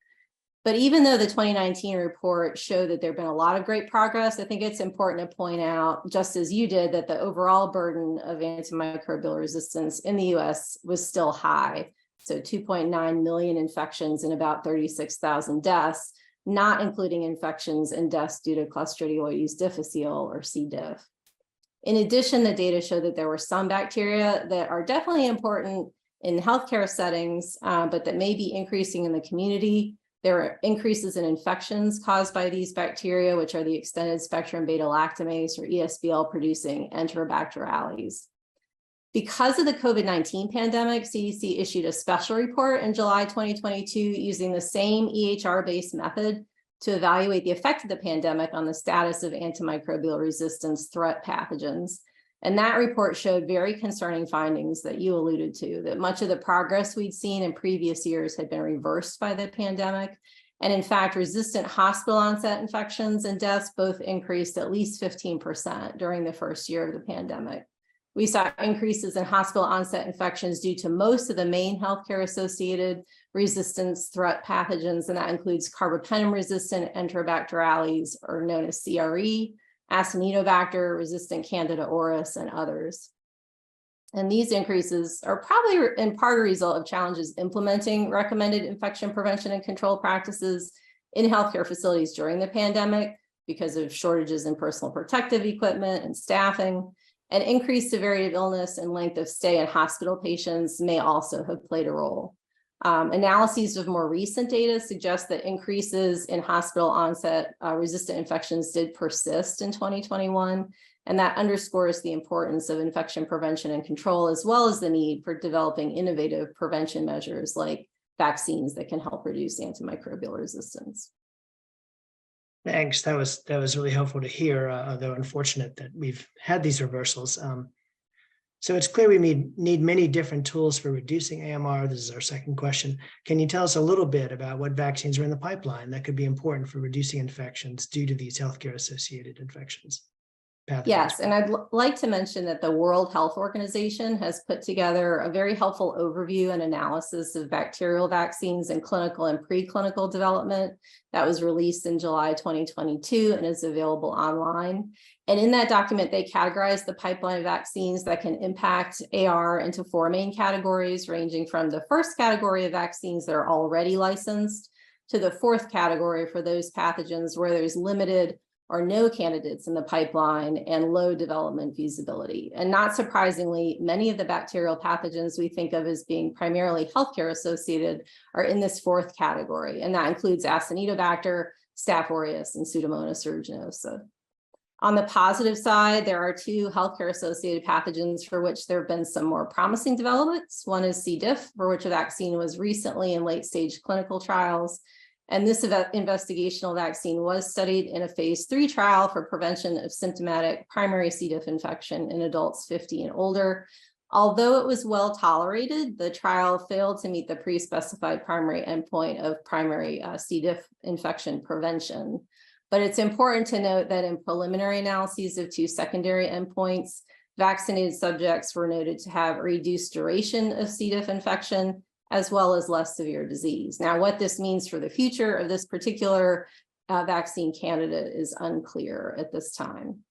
But even though the 2019 report showed that there had been a lot of great progress, I think it's important to point out, just as you did, that the overall burden of antimicrobial resistance in the US was still high. So 2.9 million infections and about 36,000 deaths, not including infections and deaths due to Clostridioides difficile or C. diff. In addition, the data showed that there were some bacteria that are definitely important in healthcare settings, but that may be increasing in the community. There are increases in infections caused by these bacteria, which are the extended spectrum beta-lactamase or ESBL producing enterobacterales. Because of the COVID-19 pandemic, CDC issued a special report in July 2022 using the same EHR-based method to evaluate the effect of the pandemic on the status of antimicrobial resistance threat pathogens. And that report showed very concerning findings that you alluded to, that much of the progress we'd seen in previous years had been reversed by the pandemic. And in fact, resistant hospital onset infections and deaths both increased at least 15% during the first year of the pandemic. We saw increases in hospital onset infections due to most of the main healthcare associated resistance threat pathogens, and that includes carbapenem-resistant enterobacterales, or known as CRE, Acinetobacter, resistant Candida auris, and others. And these increases are probably in part a result of challenges implementing recommended infection prevention and control practices in healthcare facilities during the pandemic because of shortages in personal protective equipment and staffing. And increased severity of illness and length of stay in hospital patients may also have played a role. Analyses of more recent data suggest that increases in hospital onset resistant infections did persist in 2021, and that underscores the importance of infection prevention and control, as well as the need for developing innovative prevention measures like vaccines that can help reduce antimicrobial resistance. Thanks. That was really helpful to hear, although unfortunate that we've had these reversals. So it's clear we need many different tools for reducing AMR. This is our second question. Can you tell us a little bit about what vaccines are in the pipeline that could be important for reducing infections due to these healthcare-associated infections? Pathogens. Yes, and I'd like to mention that the World Health Organization has put together a very helpful overview and analysis of bacterial vaccines in clinical and preclinical development that was released in July 2022 and is available online. And in that document, they categorize the pipeline of vaccines that can impact AR into 4 main categories, ranging from the first category of vaccines that are already licensed to the 4th category for those pathogens where there's limited or no candidates in the pipeline and low development feasibility. And not surprisingly, many of the bacterial pathogens we think of as being primarily healthcare associated are in this 4th category. And that includes Acinetobacter, Staph aureus, and Pseudomonas aeruginosa. On the positive side, there are 2 healthcare associated pathogens for which there have been some more promising developments. One is C. diff, for which a vaccine was recently in late stage clinical trials. And this investigational vaccine was studied in a phase 3 trial for prevention of symptomatic primary C. diff infection in adults 50 and older. Although it was well tolerated, the trial failed to meet the pre-specified primary endpoint of primary C. diff infection prevention. But it's important to note that in preliminary analyses of 2 secondary endpoints, vaccinated subjects were noted to have a reduced duration of C. diff infection, as well as less severe disease. Now, what this means for the future of this particular vaccine candidate is unclear at this time.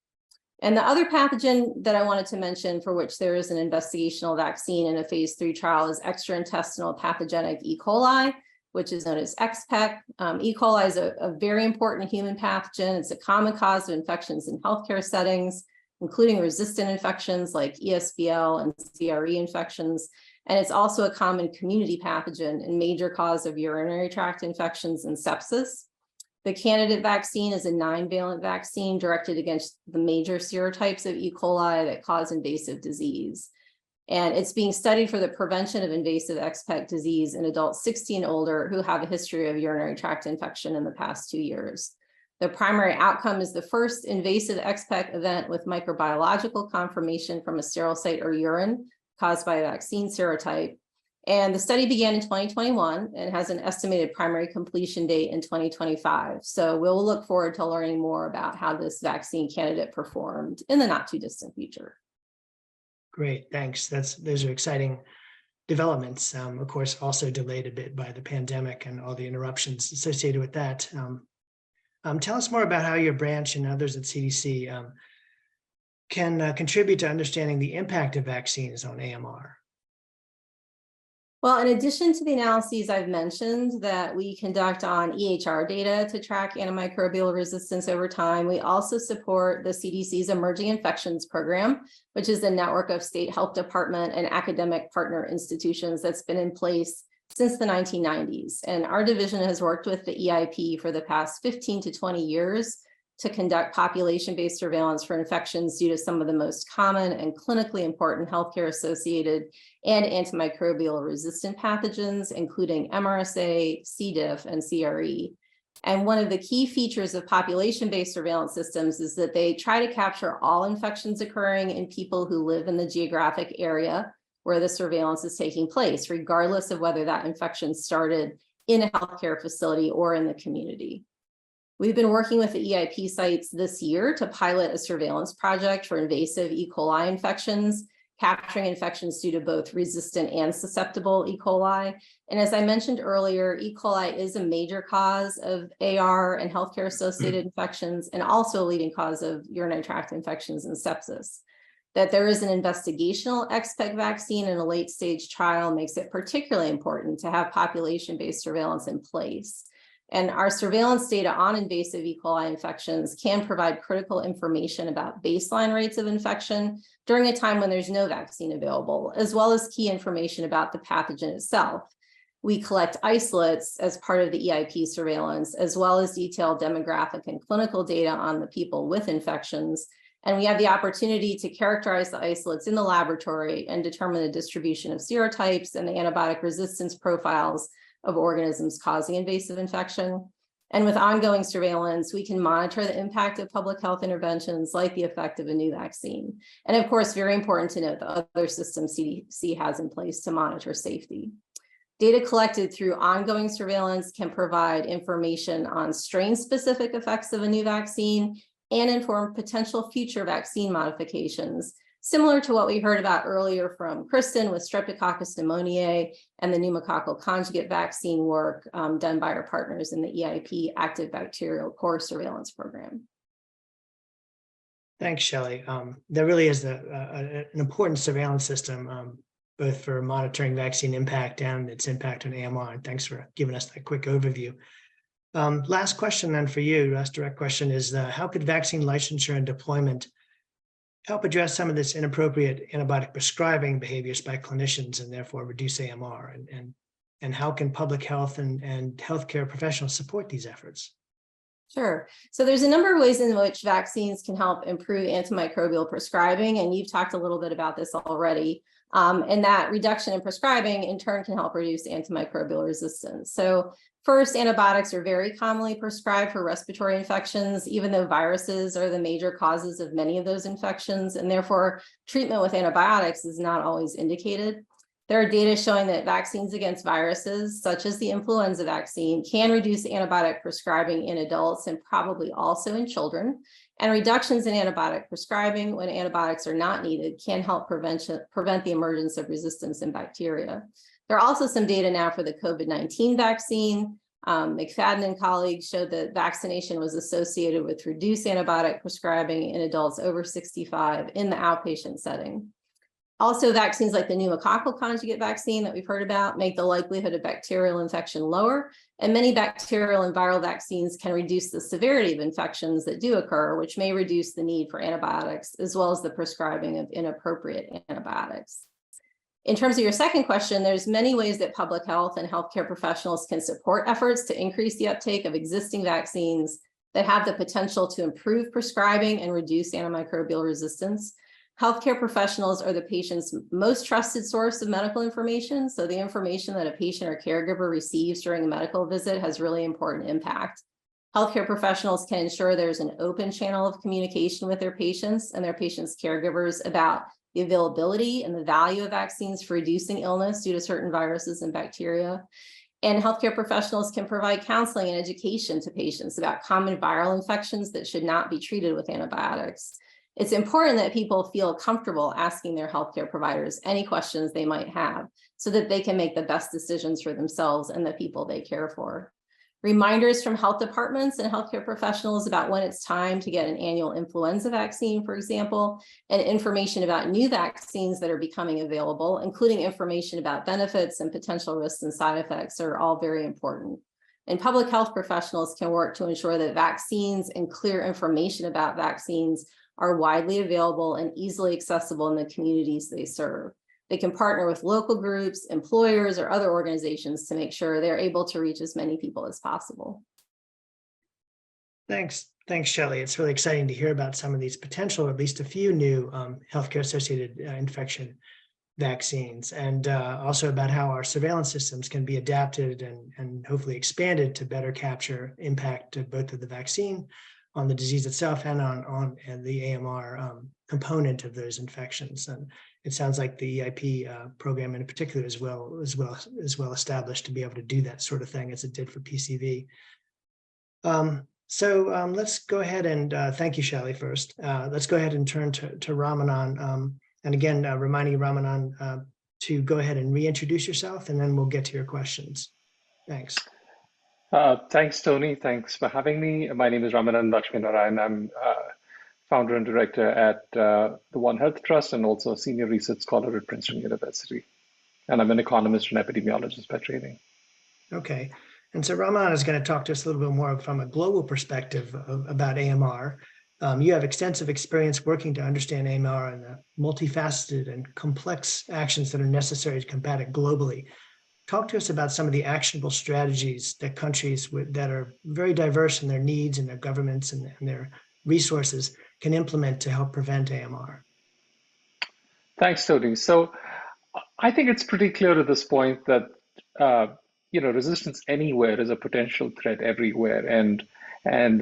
And the other pathogen that I wanted to mention for which there is an investigational vaccine in a phase 3 trial is extraintestinal pathogenic E. coli, which is known as XPEC. E. coli is a very important human pathogen. It's a common cause of infections in healthcare settings, including resistant infections like ESBL and CRE infections. And it's also a common community pathogen and major cause of urinary tract infections and sepsis. The candidate vaccine is a 9-valent vaccine directed against the major serotypes of E. coli that cause invasive disease. And it's being studied for the prevention of invasive XPEC disease in adults 60 and older who have a history of urinary tract infection in the past 2 years. The primary outcome is the first invasive XPEC event with microbiological confirmation from a sterile site or urine caused by a vaccine serotype. And the study began in 2021 and has an estimated primary completion date in 2025. So we'll look forward to learning more about how this vaccine candidate performed in the not too distant future. Great, thanks. Those are exciting developments. Of course, also delayed a bit by the pandemic and all the interruptions associated with that. Tell us more about how your branch and others at CDC can contribute to understanding the impact of vaccines on AMR. Well, in addition to the analyses I've mentioned that we conduct on EHR data to track antimicrobial resistance over time, we also support the CDC's Emerging Infections Program, which is a network of state health department and academic partner institutions that's been in place since the 1990s. And our division has worked with the EIP for the past 15 to 20 years to conduct population-based surveillance for infections due to some of the most common and clinically important healthcare-associated and antimicrobial-resistant pathogens, including MRSA, C. diff, and CRE. And one of the key features of population-based surveillance systems is that they try to capture all infections occurring in people who live in the geographic area where the surveillance is taking place, regardless of whether that infection started in a healthcare facility or in the community. We've been working with the EIP sites this year to pilot a surveillance project for invasive E. coli infections, capturing infections due to both resistant and susceptible E. coli. And as I mentioned earlier, E. coli is a major cause of AR and healthcare-associated infections, and also a leading cause of urinary tract infections and sepsis. That there is an investigational XPEG vaccine in a late-stage trial makes it particularly important to have population-based surveillance in place. And our surveillance data on invasive E. coli infections can provide critical information about baseline rates of infection during a time when there's no vaccine available, as well as key information about the pathogen itself. We collect isolates as part of the EIP surveillance, as well as detailed demographic and clinical data on the people with infections. And we have the opportunity to characterize the isolates in the laboratory and determine the distribution of serotypes and the antibiotic resistance profiles of organisms causing invasive infection. And with ongoing surveillance, we can monitor the impact of public health interventions like the effect of a new vaccine. And of course, very important to note the other systems CDC has in place to monitor safety. Data collected through ongoing surveillance can provide information on strain-specific effects of a new vaccine and inform potential future vaccine modifications, similar to what we heard about earlier from Kristen with Streptococcus pneumoniae and the pneumococcal conjugate vaccine work done by our partners in the EIP active bacterial core surveillance program. Thanks, Shelley. There really is an important surveillance system, both for monitoring vaccine impact and its impact on AMR. And thanks for giving us that quick overview. Last question then for you, last direct question is, how could vaccine licensure and deployment help address some of this inappropriate antibiotic prescribing behaviors by clinicians and therefore reduce AMR? And how can public health and healthcare professionals support these efforts? Sure. So there's a number of ways in which vaccines can help improve antimicrobial prescribing, and you've talked a little bit about this already. And that reduction in prescribing in turn can help reduce antimicrobial resistance. So first, antibiotics are very commonly prescribed for respiratory infections, even though viruses are the major causes of many of those infections, and therefore treatment with antibiotics is not always indicated. There are data showing that vaccines against viruses, such as the influenza vaccine, can reduce antibiotic prescribing in adults and probably also in children. And reductions in antibiotic prescribing when antibiotics are not needed can help prevent the emergence of resistance in bacteria. There are also some data now for the COVID-19 vaccine. McFadden and colleagues showed that vaccination was associated with reduced antibiotic prescribing in adults over 65 in the outpatient setting. Also, vaccines like the pneumococcal conjugate vaccine that we've heard about make the likelihood of bacterial infection lower, and many bacterial and viral vaccines can reduce the severity of infections that do occur, which may reduce the need for antibiotics, as well as the prescribing of inappropriate antibiotics. In terms of your second question, there's many ways that public health and healthcare professionals can support efforts to increase the uptake of existing vaccines that have the potential to improve prescribing and reduce antimicrobial resistance. Healthcare professionals are the patient's most trusted source of medical information, so the information that a patient or caregiver receives during a medical visit has really important impact. Healthcare professionals can ensure there's an open channel of communication with their patients and their patients' caregivers about the availability and the value of vaccines for reducing illness due to certain viruses and bacteria. And healthcare professionals can provide counseling and education to patients about common viral infections that should not be treated with antibiotics. It's important that people feel comfortable asking their healthcare providers any questions they might have so that they can make the best decisions for themselves and the people they care for. Reminders from health departments and healthcare professionals about when it's time to get an annual influenza vaccine, for example, and information about new vaccines that are becoming available, including information about benefits and potential risks and side effects, are all very important. And public health professionals can work to ensure that vaccines and clear information about vaccines are widely available and easily accessible in the communities they serve. they can partner with local groups, employers, or other organizations to make sure they're able to reach as many people as possible. Thanks, Shelley. It's really exciting to hear about some of these potential, or at least a few new healthcare-associated infection vaccines, and also about how our surveillance systems can be adapted and hopefully expanded to better capture impact of both of the vaccine on the disease itself and on the AMR component of those infections. And it sounds like the EIP program in particular is well established to be able to do that sort of thing as it did for PCV. So let's go ahead and thank you, Shelley, first. Let's go ahead and turn to Ramanan. And again, reminding Ramanan to go ahead and reintroduce yourself, and then we'll get to your questions. Thanks. Thanks, Tony. Thanks for having me. My name is Ramanan Lakshminarayan. I'm founder and director at the One Health Trust and also a senior research scholar at Princeton University. And I'm an economist and epidemiologist by training. Okay. And so Ramanan is going to talk to us a little bit more from a global perspective about AMR. You have extensive experience working to understand AMR and the multifaceted and complex actions that are necessary to combat it globally. Talk to us about some of the actionable strategies that countries that are very diverse in their needs and their governments and their resources can implement to help prevent AMR. Thanks, Tony. So I think it's pretty clear at this point that resistance anywhere is a potential threat everywhere, and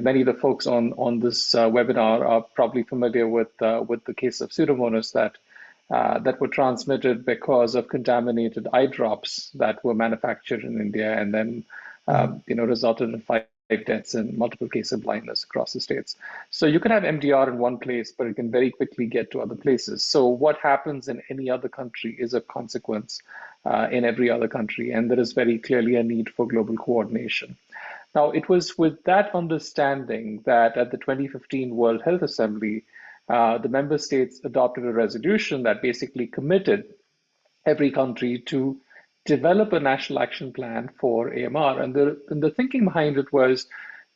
many of the folks on this webinar are probably familiar with the case of Pseudomonas that were transmitted because of contaminated eye drops that were manufactured in India and then resulted in 5 deaths and multiple cases of blindness across the states. So you can have MDR in one place, but it can very quickly get to other places. So what happens in any other country is a consequence in every other country, and there is very clearly a need for global coordination. Now, it was with that understanding that at the 2015 World Health Assembly, the member states adopted a resolution that basically committed every country to develop a national action plan for AMR. And the thinking behind it was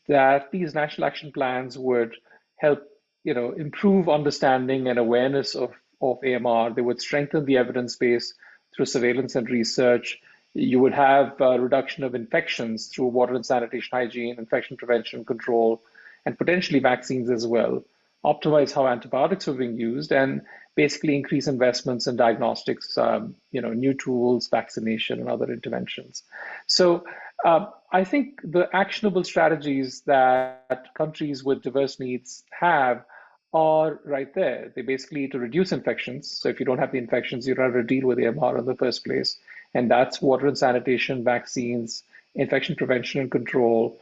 that these national action plans would help, improve understanding and awareness of AMR. They would strengthen the evidence base through surveillance and research. You would have a reduction of infections through water and sanitation hygiene, infection prevention control, and potentially vaccines as well. Optimize how antibiotics are being used, and basically increase investments in diagnostics, new tools, vaccination, and other interventions. So I think the actionable strategies that countries with diverse needs have are right there. They basically need to reduce infections. So if you don't have the infections, you don't have to deal with AMR in the first place. And that's water and sanitation, vaccines, infection prevention and control.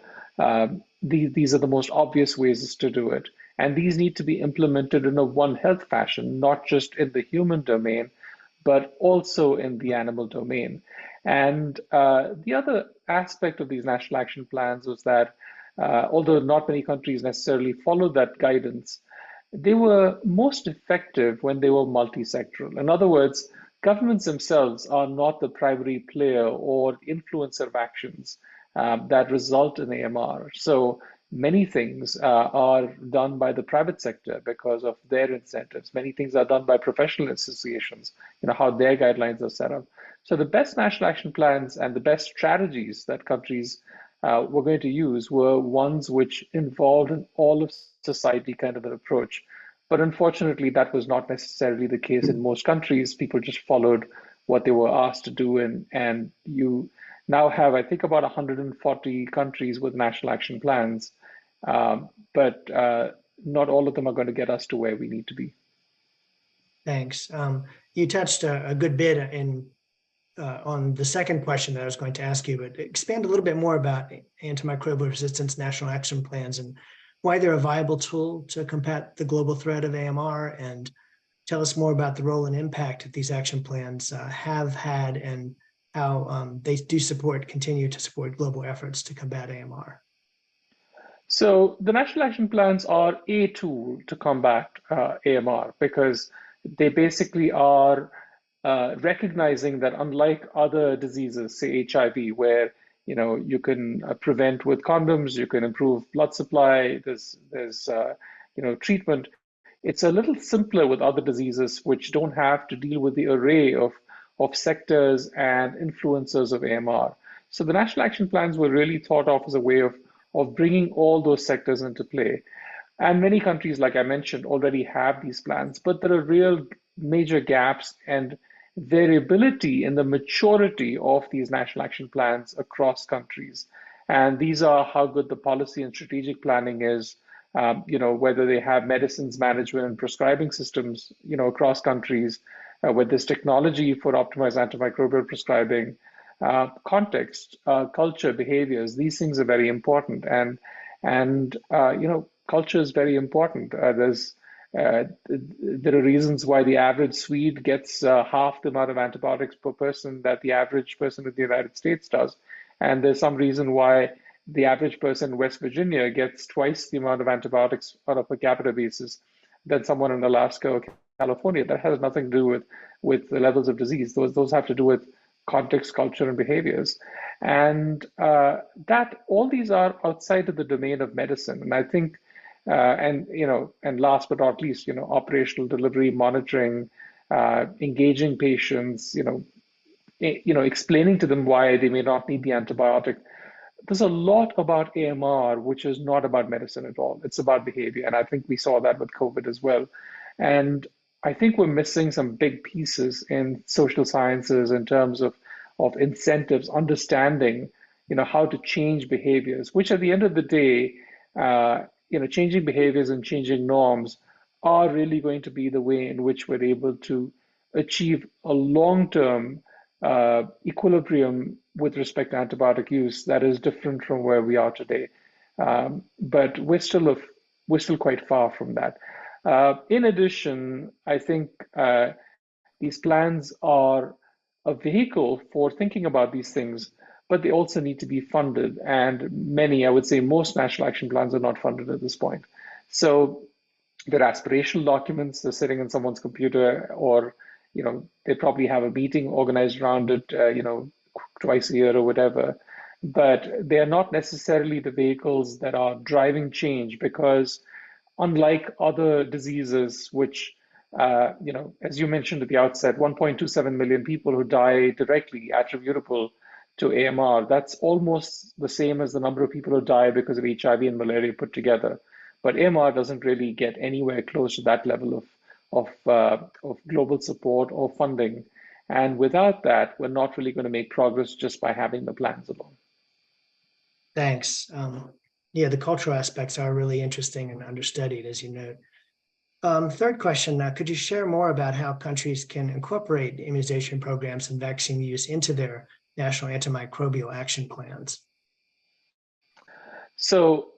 These are the most obvious ways to do it. And these need to be implemented in a One Health fashion, not just in the human domain, but also in the animal domain. And the other aspect of these national action plans was that although not many countries necessarily followed that guidance, they were most effective when they were multi-sectoral. In other words, governments themselves are not the primary player or influencer of actions that result in AMR. So many things are done by the private sector because of their incentives. Many things are done by professional associations, how their guidelines are set up. So the best national action plans and the best strategies that countries were going to use were ones which involved an all of society kind of an approach. But unfortunately, that was not necessarily the case in most countries. People just followed what they were asked to do. And you now have, I think, about 140 countries with national action plans, but not all of them are going to get us to where we need to be. Thanks. You touched a good bit on the second question that I was going to ask you, but expand a little bit more about antimicrobial resistance national action plans and why they're a viable tool to combat the global threat of AMR, and tell us more about the role and impact that these action plans have had and how they do continue to support global efforts to combat AMR. So the national action plans are a tool to combat AMR because they basically are recognizing that unlike other diseases, say HIV, where you can prevent with condoms, you can improve blood supply, there's treatment. it's a little simpler with other diseases which don't have to deal with the array of sectors and influencers of AMR. So the national action plans were really thought of as a way of bringing all those sectors into play. And many countries, like I mentioned, already have these plans, but there are real major gaps and variability in the maturity of these national action plans across countries. And these are how good the policy and strategic planning is, whether they have medicines management and prescribing systems, across countries, whether there's technology for optimized antimicrobial prescribing, context, culture, behaviors. These things are very important, and culture is very important. There are reasons why the average Swede gets half the amount of antibiotics per person that the average person in the United States does. And there's some reason why the average person in West Virginia gets twice the amount of antibiotics on a per capita basis than someone in Alaska or California. That has nothing to do with the levels of disease. Those have to do with context, culture, and behaviors. And that all these are outside of the domain of medicine. And I think and last but not least, operational delivery, monitoring, engaging patients, explaining to them why they may not need the antibiotic. There's a lot about AMR which is not about medicine at all. It's about behavior, and I think we saw that with COVID as well. And I think we're missing some big pieces in social sciences in terms of incentives, understanding, how to change behaviors, which at the end of the day, changing behaviors and changing norms are really going to be the way in which we're able to achieve a long-term equilibrium with respect to antibiotic use that is different from where we are today. But we're still quite far from that. In addition, I think these plans are a vehicle for thinking about these things, but they also need to be funded. And many, I would say most national action plans are not funded at this point. So they're aspirational documents, they're sitting in someone's computer, or they probably have a meeting organized around it, twice a year or whatever. But they are not necessarily the vehicles that are driving change, because unlike other diseases, which as you mentioned at the outset, 1.27 million people who die directly attributable to AMR. That's almost the same as the number of people who die because of HIV and malaria put together. But AMR doesn't really get anywhere close to that level of global support or funding. And without that, we're not really going to make progress just by having the plans alone. Thanks. Yeah, the cultural aspects are really interesting and understudied, as you note. Third question, could you share more about how countries can incorporate immunization programs and vaccine use into their national antimicrobial action plans? So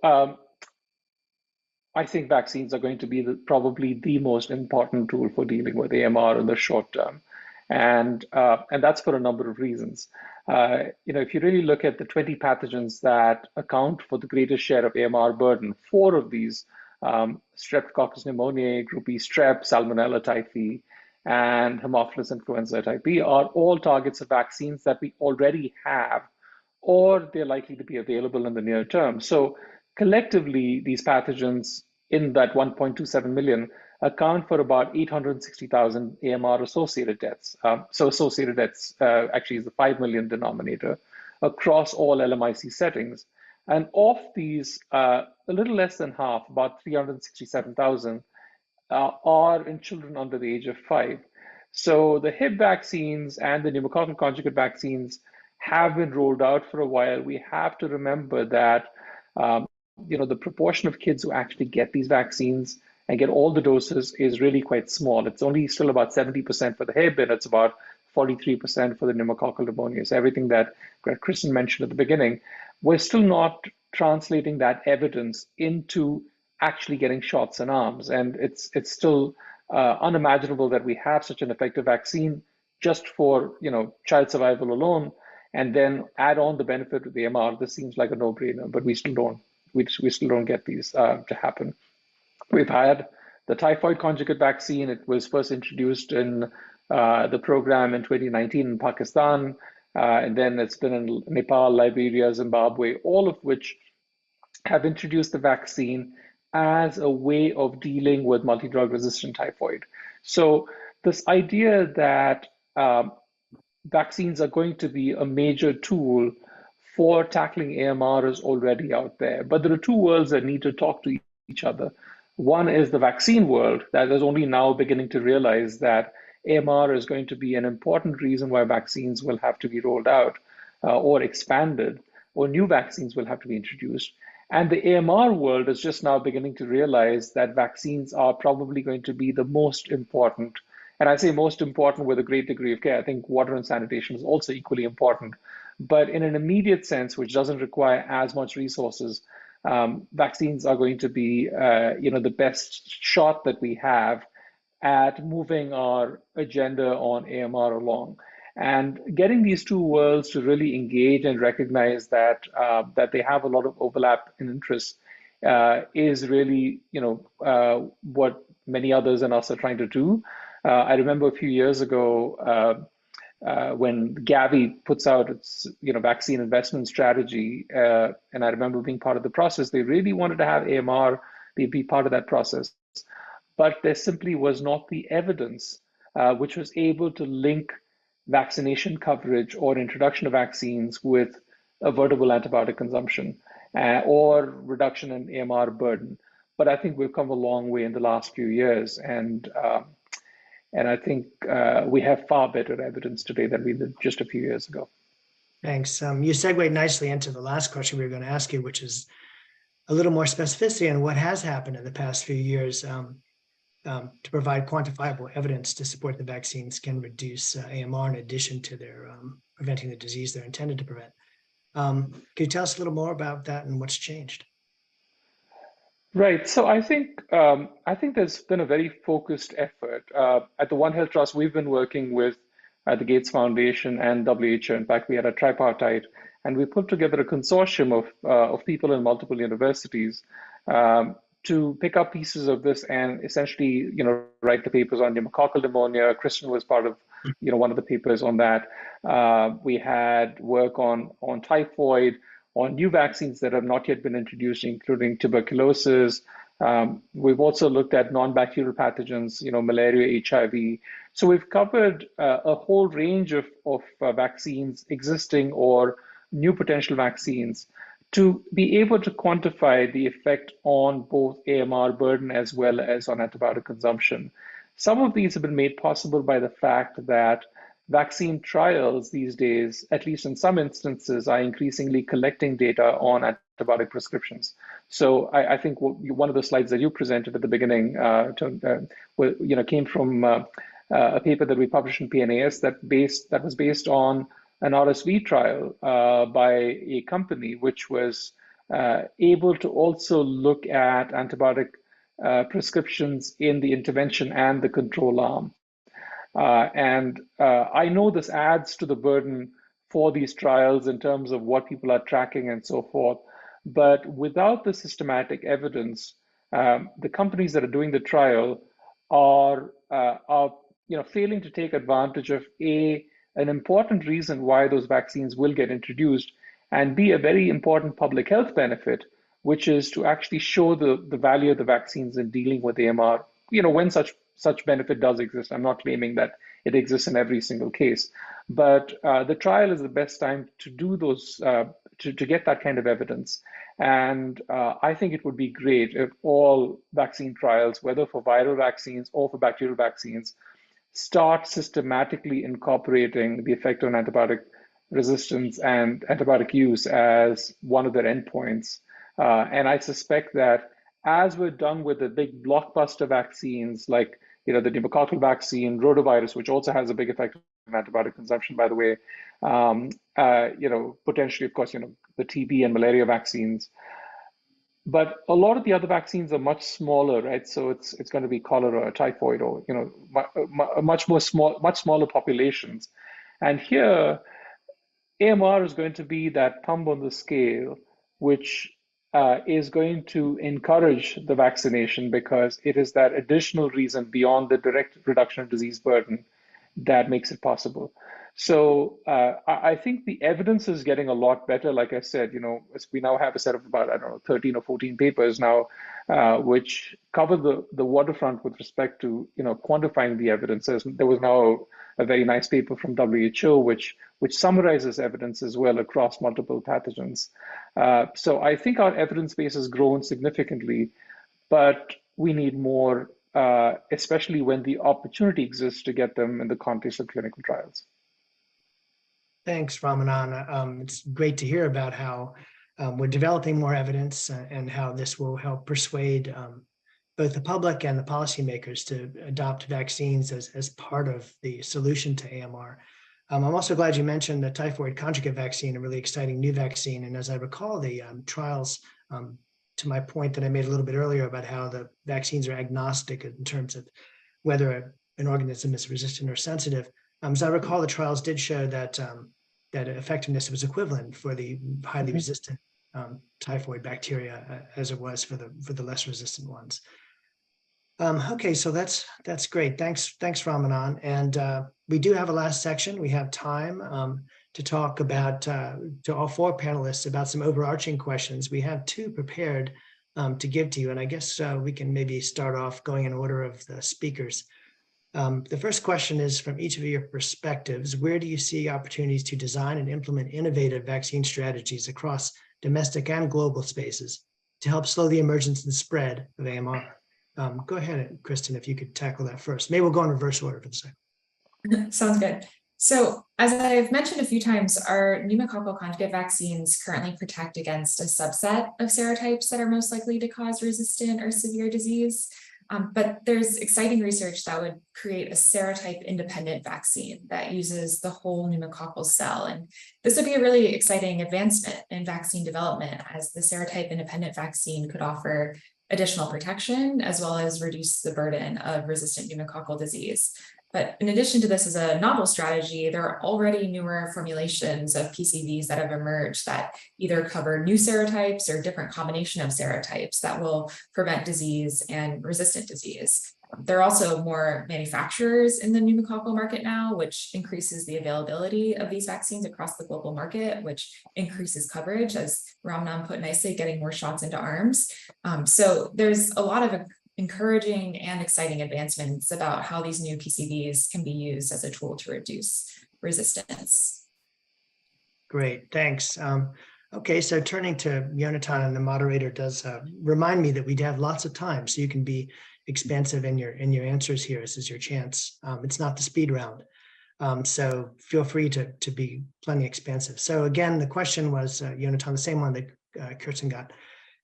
I think vaccines are going to be probably the most important tool for dealing with AMR in the short term. And that's for a number of reasons. If you really look at the 20 pathogens that account for the greatest share of AMR burden, 4 of these, Streptococcus pneumoniae, Group B strep, Salmonella typhi, and Haemophilus influenza type B are all targets of vaccines that we already have, or they're likely to be available in the near term. So collectively, these pathogens in that 1.27 million account for about 860,000 AMR associated deaths. So associated deaths actually is the 5 million denominator across all LMIC settings. And of these, a little less than half, about 367,000, are in children under the age of 5. So the Hib vaccines and the pneumococcal conjugate vaccines have been rolled out for a while. We have to remember that the proportion of kids who actually get these vaccines and get all the doses is really quite small. It's only still about 70% for the Hib, and it's about 43% for the pneumococcal pneumonia. So everything that Kristen mentioned at the beginning, we're still not translating that evidence into actually getting shots in arms. And it's still unimaginable that we have such an effective vaccine just for child survival alone, and then add on the benefit of the AMR. This seems like a no-brainer, but we still don't get these to happen. We've had the typhoid conjugate vaccine. It was first introduced in the program in 2019 in Pakistan, and then it's been in Nepal, Liberia, Zimbabwe, all of which have introduced the vaccine as a way of dealing with multi-drug resistant typhoid. So this idea that vaccines are going to be a major tool for tackling AMR is already out there. But there are two worlds that need to talk to each other. One is the vaccine world that is only now beginning to realize that AMR is going to be an important reason why vaccines will have to be rolled out or expanded, or new vaccines will have to be introduced. And the AMR world is just now beginning to realize that vaccines are probably going to be the most important. And I say most important with a great degree of care. I think water and sanitation is also equally important. But in an immediate sense, which doesn't require as much resources, vaccines are going to be the best shot that we have at moving our agenda on AMR along. And getting these two worlds to really engage and recognize that that they have a lot of overlap in interests is really what many others and us are trying to do. I remember a few years ago when Gavi puts out its vaccine investment strategy, and I remember being part of the process. They really wanted to have AMR be part of that process, but there simply was not the evidence which was able to link vaccination coverage or introduction of vaccines with avoidable antibiotic consumption or reduction in AMR burden. But I think we've come a long way in the last few years, and I think we have far better evidence today than we did just a few years ago. Thanks. You segued nicely into the last question we were going to ask you, which is a little more specificity on what has happened in the past few years to provide quantifiable evidence to support the vaccines can reduce AMR in addition to their preventing the disease they're intended to prevent. Can you tell us a little more about that and what's changed? Right. So I think there's been a very focused effort. At the One Health Trust, we've been working with the Gates Foundation and WHO. In fact, we had a tripartite, and we put together a consortium of people in multiple universities to pick up pieces of this and essentially, write the papers on pneumococcal pneumonia. Kristen was part of, one of the papers on that. We had work on typhoid, on new vaccines that have not yet been introduced, including tuberculosis. We've also looked at non-bacterial pathogens, malaria, HIV. So we've covered a whole range of vaccines, existing or new potential vaccines, to be able to quantify the effect on both AMR burden as well as on antibiotic consumption. Some of these have been made possible by the fact that vaccine trials these days, at least in some instances, are increasingly collecting data on antibiotic prescriptions. So I think one of the slides that you presented at the beginning came from a paper that we published in PNAS that was based on an RSV trial by a company which was able to also look at antibiotic prescriptions in the intervention and the control arm. I know this adds to the burden for these trials in terms of what people are tracking and so forth. But without the systematic evidence, the companies that are doing the trial are failing to take advantage of an important reason why those vaccines will get introduced, and B, a very important public health benefit, which is to actually show the value of the vaccines in dealing with AMR, when such benefit does exist. I'm not claiming that it exists in every single case, but the trial is the best time to do those, to get that kind of evidence. And I think it would be great if all vaccine trials, whether for viral vaccines or for bacterial vaccines, start systematically incorporating the effect on antibiotic resistance and antibiotic use as one of their endpoints. And I suspect that as we're done with the big blockbuster vaccines, like the pneumococcal vaccine, rotavirus, which also has a big effect on antibiotic consumption, by the way, potentially, of course, the TB and malaria vaccines. But a lot of the other vaccines are much smaller, right? So it's going to be cholera or typhoid, or much smaller populations. And here, AMR is going to be that thumb on the scale, which is going to encourage the vaccination, because it is that additional reason beyond the direct reduction of disease burden that makes it possible. So I think the evidence is getting a lot better. Like I said, we now have a set of about, 13 or 14 papers now which cover the waterfront with respect to quantifying the evidence. There was now a very nice paper from WHO which summarizes evidence as well across multiple pathogens. So I think our evidence base has grown significantly, but we need more, especially when the opportunity exists to get them in the context of clinical trials. Thanks, Ramanan. It's great to hear about how we're developing more evidence and how this will help persuade both the public and the policymakers to adopt vaccines as part of the solution to AMR. I'm also glad you mentioned the typhoid conjugate vaccine, a really exciting new vaccine. And as I recall, the trials, to my point that I made a little bit earlier about how the vaccines are agnostic in terms of whether an organism is resistant or sensitive. As I recall, the trials did show that that effectiveness was equivalent for the highly resistant typhoid bacteria as it was for the less resistant ones. Okay, so that's great. Thanks, Ramanan. And we do have a last section. We have time to talk about to all four panelists about some overarching questions. We have two prepared to give to you, and I guess we can maybe start off going in order of the speakers. The first question is from each of your perspectives. Where do you see opportunities to design and implement innovative vaccine strategies across domestic and global spaces to help slow the emergence and spread of AMR? Go ahead, Kristen, if you could tackle that first. Maybe we'll go in reverse order for the second. Sounds good. So as I've mentioned a few times, our pneumococcal conjugate vaccines currently protect against a subset of serotypes that are most likely to cause resistant or severe disease. But there's exciting research that would create a serotype-independent vaccine that uses the whole pneumococcal cell. And this would be a really exciting advancement in vaccine development, as the serotype-independent vaccine could offer additional protection as well as reduce the burden of resistant pneumococcal disease. But in addition to this as a novel strategy, there are already newer formulations of PCVs that have emerged that either cover new serotypes or different combination of serotypes that will prevent disease and resistant disease. There are also more manufacturers in the pneumococcal market now, which increases the availability of these vaccines across the global market, which increases coverage, as Ramanan put nicely, getting more shots into arms. So there's a lot of encouraging and exciting advancements about how these new PCVs can be used as a tool to reduce resistance. Great, thanks. Okay, so turning to Yonatan, and the moderator does remind me that we have lots of time, so you can be expansive in your answers here. This is your chance. It's not the speed round, so feel free to be plenty expansive. So again, the question was, Yonatan, the same one that Kirsten got,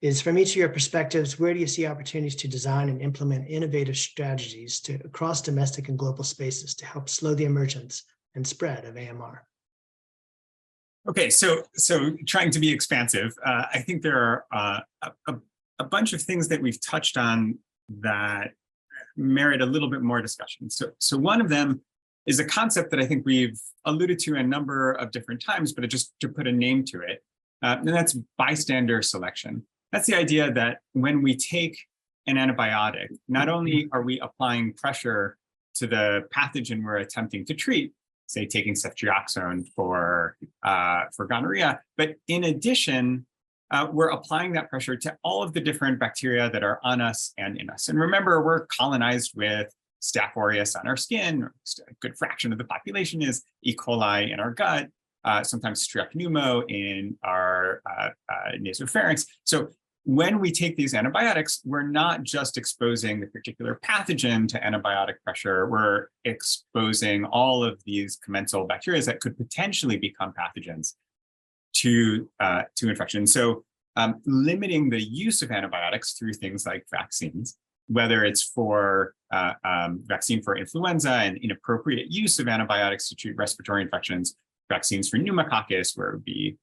is from each of your perspectives, where do you see opportunities to design and implement innovative strategies across domestic and global spaces to help slow the emergence and spread of AMR? Okay, so trying to be expansive, I think there are a bunch of things that we've touched on that merit a little bit more discussion. So one of them is a concept that I think we've alluded to a number of different times, but just to put a name to it, and that's bystander selection. That's the idea that when we take an antibiotic, not only are we applying pressure to the pathogen we're attempting to treat, say taking ceftriaxone for gonorrhea, but in addition, we're applying that pressure to all of the different bacteria that are on us and in us. And remember, we're colonized with Staph aureus on our skin. A good fraction of the population is E. coli in our gut, sometimes strep pneumo in our nasopharynx. So when we take these antibiotics, we're not just exposing the particular pathogen to antibiotic pressure, we're exposing all of these commensal bacteria that could potentially become pathogens to infection. So limiting the use of antibiotics through things like vaccines, whether it's for vaccine for influenza and inappropriate use of antibiotics to treat respiratory infections, vaccines for pneumococcus, where it would be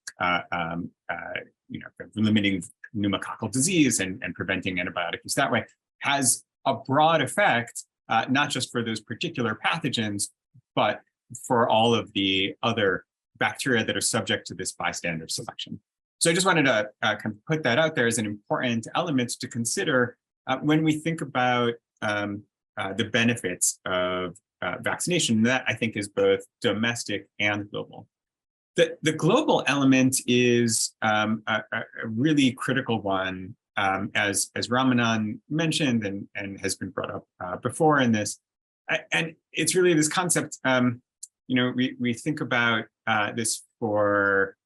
limiting pneumococcal disease and preventing antibiotic use that way, has a broad effect, not just for those particular pathogens, but for all of the other bacteria that are subject to this bystander selection. So I just wanted to kind of put that out there as an important element to consider when we think about the benefits of vaccination. That I think is both domestic and global. The global element is a really critical one as Ramanan mentioned and has been brought up before in this. And it's really this concept, we think about this for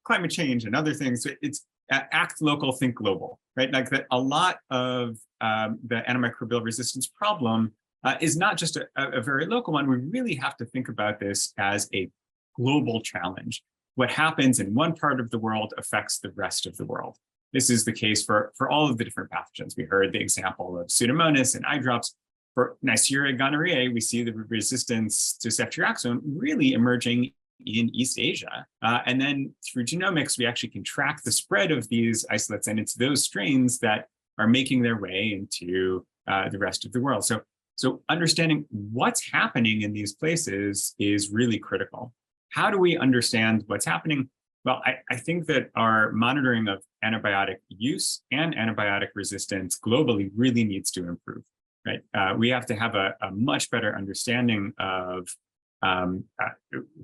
climate change and other things. It's act local, think global, right? Like that a lot of the antimicrobial resistance problem is not just a very local one. We really have to think about this as a global challenge. What happens in one part of the world affects the rest of the world. This is the case for all of the different pathogens. We heard the example of Pseudomonas and eye drops. For Neisseria gonorrhoeae, we see the resistance to ceftriaxone really emerging in East Asia. And then through genomics, we actually can track the spread of these isolates, and it's those strains that are making their way into the rest of the world. So understanding what's happening in these places is really critical. How do we understand what's happening? Well, I think that our monitoring of antibiotic use and antibiotic resistance globally really needs to improve, right? We have to have a much better understanding of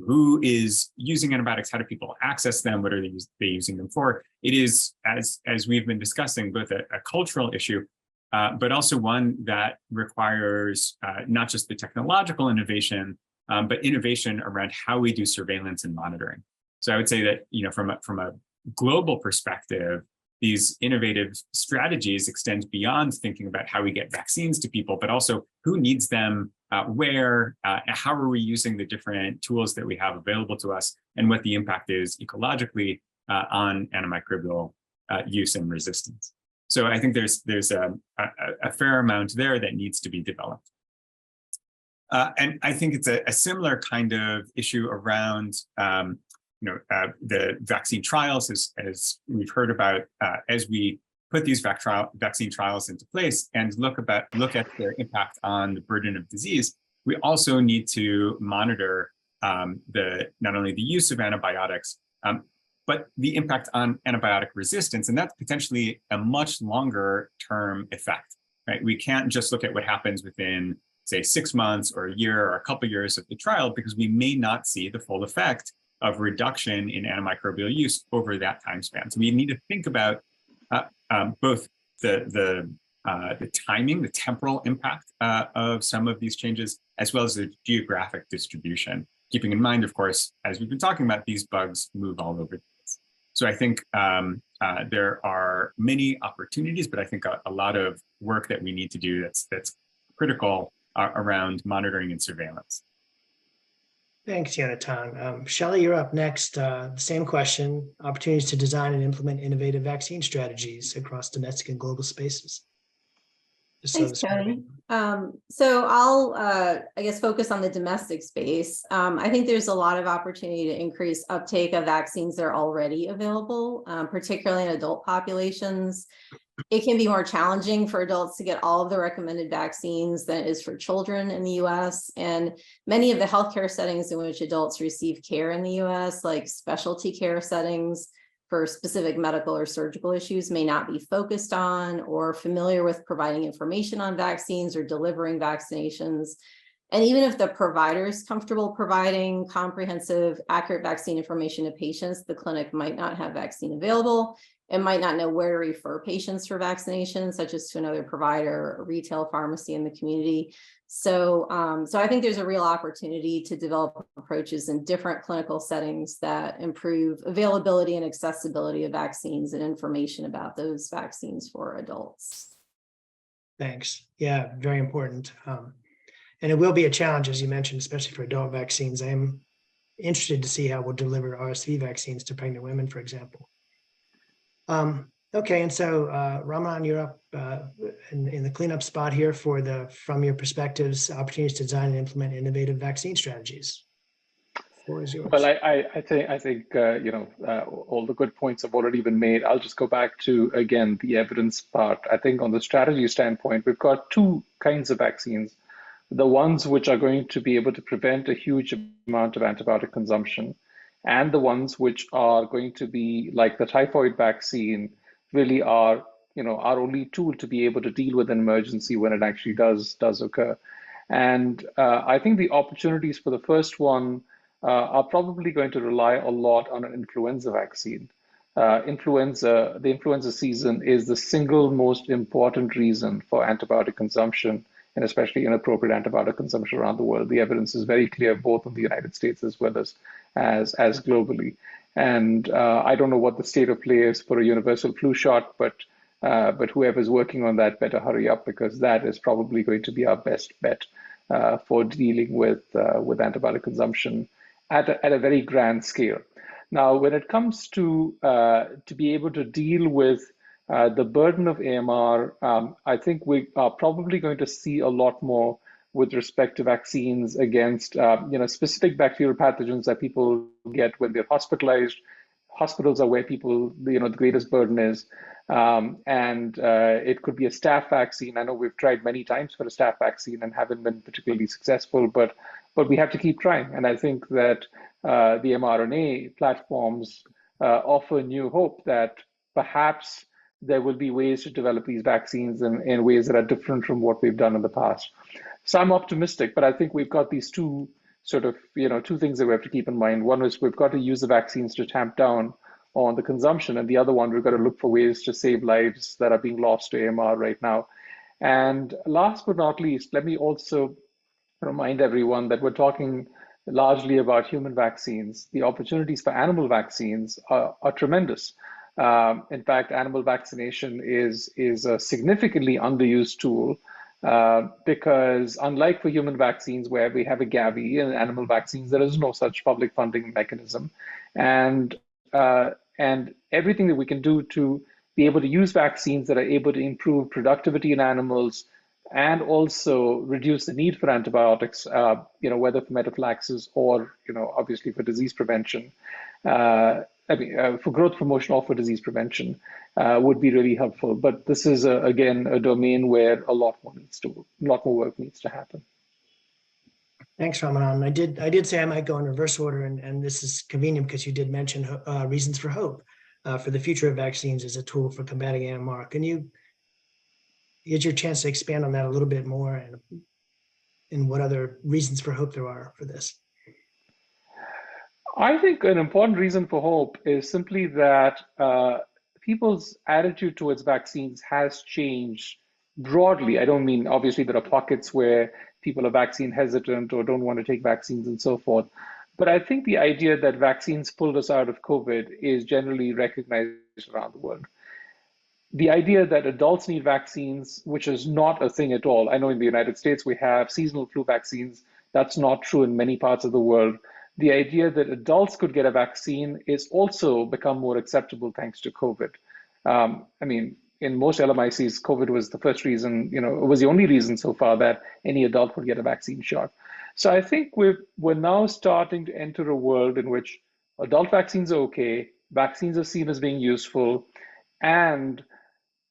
who is using antibiotics, how do people access them, what are they using them for? It is, as we've been discussing, both a cultural issue, but also one that requires not just the technological innovation, but innovation around how we do surveillance and monitoring. So I would say that, from a global perspective, these innovative strategies extend beyond thinking about how we get vaccines to people, but also who needs them, where, how are we using the different tools that we have available to us, and what the impact is ecologically on antimicrobial use and resistance. So I think there's a fair amount there that needs to be developed. And I think it's a similar kind of issue around the vaccine trials, as we've heard about, as we put these vaccine trials into place and look at their impact on the burden of disease. We also need to monitor not only the use of antibiotics, but the impact on antibiotic resistance, and that's potentially a much longer term effect, right? We can't just look at what happens within, say, 6 months or a year or a couple of years of the trial, because we may not see the full effect of reduction in antimicrobial use over that time span. So we need to think about both the timing, the temporal impact of some of these changes, as well as the geographic distribution. Keeping in mind, of course, as we've been talking about, these bugs move all over the place. So I think there are many opportunities, but I think a lot of work that we need to do that's critical around monitoring and surveillance. Thanks, Yonatan. Shelley, you're up next. The same question, opportunities to design and implement innovative vaccine strategies across domestic and global spaces. Thanks, Tony. So I'll, I guess, focus on the domestic space. I think there's a lot of opportunity to increase uptake of vaccines that are already available, particularly in adult populations. It can be more challenging for adults to get all of the recommended vaccines than it is for children in the US. And many of the healthcare settings in which adults receive care in the US, like specialty care settings for specific medical or surgical issues, may not be focused on or familiar with providing information on vaccines or delivering vaccinations. And even if the provider is comfortable providing comprehensive, accurate vaccine information to patients, the clinic might not have vaccine available. It might not know where to refer patients for vaccination, such as to another provider or retail pharmacy in the community. So I think there's a real opportunity to develop approaches in different clinical settings that improve availability and accessibility of vaccines and information about those vaccines for adults. Thanks. Yeah, very important. And it will be a challenge, as you mentioned, especially for adult vaccines. I am interested to see how we'll deliver RSV vaccines to pregnant women, for example. Okay, and so Ramanan, you're up in the cleanup spot here from your perspectives, opportunities to design and implement innovative vaccine strategies. The floor is yours. Well, I think all the good points have already been made. I'll just go back to, again, the evidence part. I think on the strategy standpoint, we've got two kinds of vaccines. The ones which are going to be able to prevent a huge amount of antibiotic consumption, and the ones which are going to be like the typhoid vaccine, really are, our only tool to be able to deal with an emergency when it actually does occur. And I think the opportunities for the first one are probably going to rely a lot on an influenza vaccine. the influenza season is the single most important reason for antibiotic consumption, and especially inappropriate antibiotic consumption around the world. The evidence is very clear, both in the United States as well as globally. And I don't know what the state of play is for a universal flu shot, but whoever's working on that better hurry up, because that is probably going to be our best bet for dealing with antibiotic consumption at a very grand scale. Now, when it comes to be able to deal with the burden of AMR, I think we are probably going to see a lot more with respect to vaccines against specific bacterial pathogens that people get when they're hospitalized. Hospitals are where people, the greatest burden is. And it could be a staph vaccine. I know we've tried many times for a staph vaccine and haven't been particularly successful, but we have to keep trying. And I think that the mRNA platforms offer new hope that perhaps there will be ways to develop these vaccines in ways that are different from what we've done in the past. So I'm optimistic, but I think we've got these two things that we have to keep in mind. One is we've got to use the vaccines to tamp down on the consumption, and the other one, we've got to look for ways to save lives that are being lost to AMR right now. And last but not least, let me also remind everyone that we're talking largely about human vaccines. The opportunities for animal vaccines are tremendous. In fact, animal vaccination is a significantly underused tool because unlike for human vaccines where we have a Gavi, in animal vaccines, there is no such public funding mechanism. And everything that we can do to be able to use vaccines that are able to improve productivity in animals and also reduce the need for antibiotics, whether for metaphylaxis or, obviously for disease prevention, for growth promotion or for disease prevention, would be really helpful. But this is again a domain where a lot more work needs to happen. Thanks, Ramanan. I did say I might go in reverse order, and this is convenient because you did mention reasons for hope for the future of vaccines as a tool for combating AMR. Can you get your chance to expand on that a little bit more, and what other reasons for hope there are for this? I think an important reason for hope is simply that people's attitude towards vaccines has changed broadly. I don't mean, obviously, there are pockets where people are vaccine hesitant or don't want to take vaccines and so forth. But I think the idea that vaccines pulled us out of COVID is generally recognized around the world. The idea that adults need vaccines, which is not a thing at all. I know in the United States we have seasonal flu vaccines. That's not true in many parts of the world. The idea that adults could get a vaccine is also become more acceptable thanks to COVID. In most LMICs, COVID was the first reason, it was the only reason so far that any adult would get a vaccine shot. So I think we're now starting to enter a world in which adult vaccines are okay, vaccines are seen as being useful, and